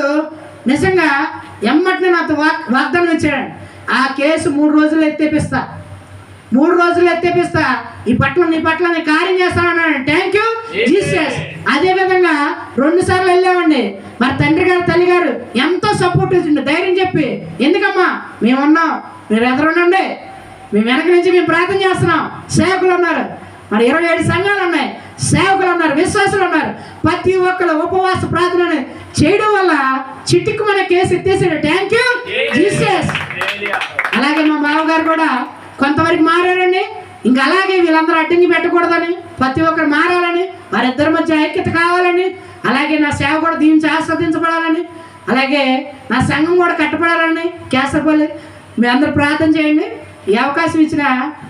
నిజంగా ఎమ్మటిని నాతో వాగ్దానం ఇచ్చాడండి. ఆ కేసు 3 రోజులు ఎత్తేపిస్తా, 3 రోజులు ఎత్తేపిస్తా, నీ పట్ల నేను కార్యం చేస్తానన్నాడు. Thank you Jesus. అదేవిధంగా 2 సార్లు వెళ్ళామండి. మరి తండ్రి గారు తల్లి గారు ఎంతో సపోర్ట్ ఇచ్చిండు, ధైర్యం చెప్పి, ఎందుకమ్మా మేమున్నాం, మీరు ఎదురుండండి, మేము వెనక నుంచి మేము ప్రార్థన చేస్తున్నాం. సేవకులు ఉన్నారు, మరి 27 సంఘాలు ఉన్నాయి, సేవకులు ఉన్నారు, విశ్వాసులు ఉన్నారు. ప్రతి ఒక్కరు ఉపవాస ప్రార్థన చేయడం వల్ల చిటిక్కు మన కేసు ఎత్తేసాడు. Thank you Jesus. అలాగే మా బావగారు కూడా కొంతవరకు మారారండి. ఇంకా అలాగే వీళ్ళందరూ అడ్డంగి పెట్టకూడదని, ప్రతి ఒక్కరు మారాలని, వారిద్దరి మధ్య ఐక్యత కావాలని, అలాగే నా సేవ కూడా దీవించి ఆస్వాదించబడాలని, అలాగే నా సంఘం కూడా కట్టబడాలని కేసరపల్లి మీ అందరూ ప్రార్థన చేయండి. ఈ అవకాశం ఇచ్చిన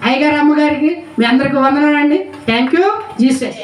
అయ్యగారు అమ్మగారికి మీ అందరికీ వందనాలండి. Thank you Jesus.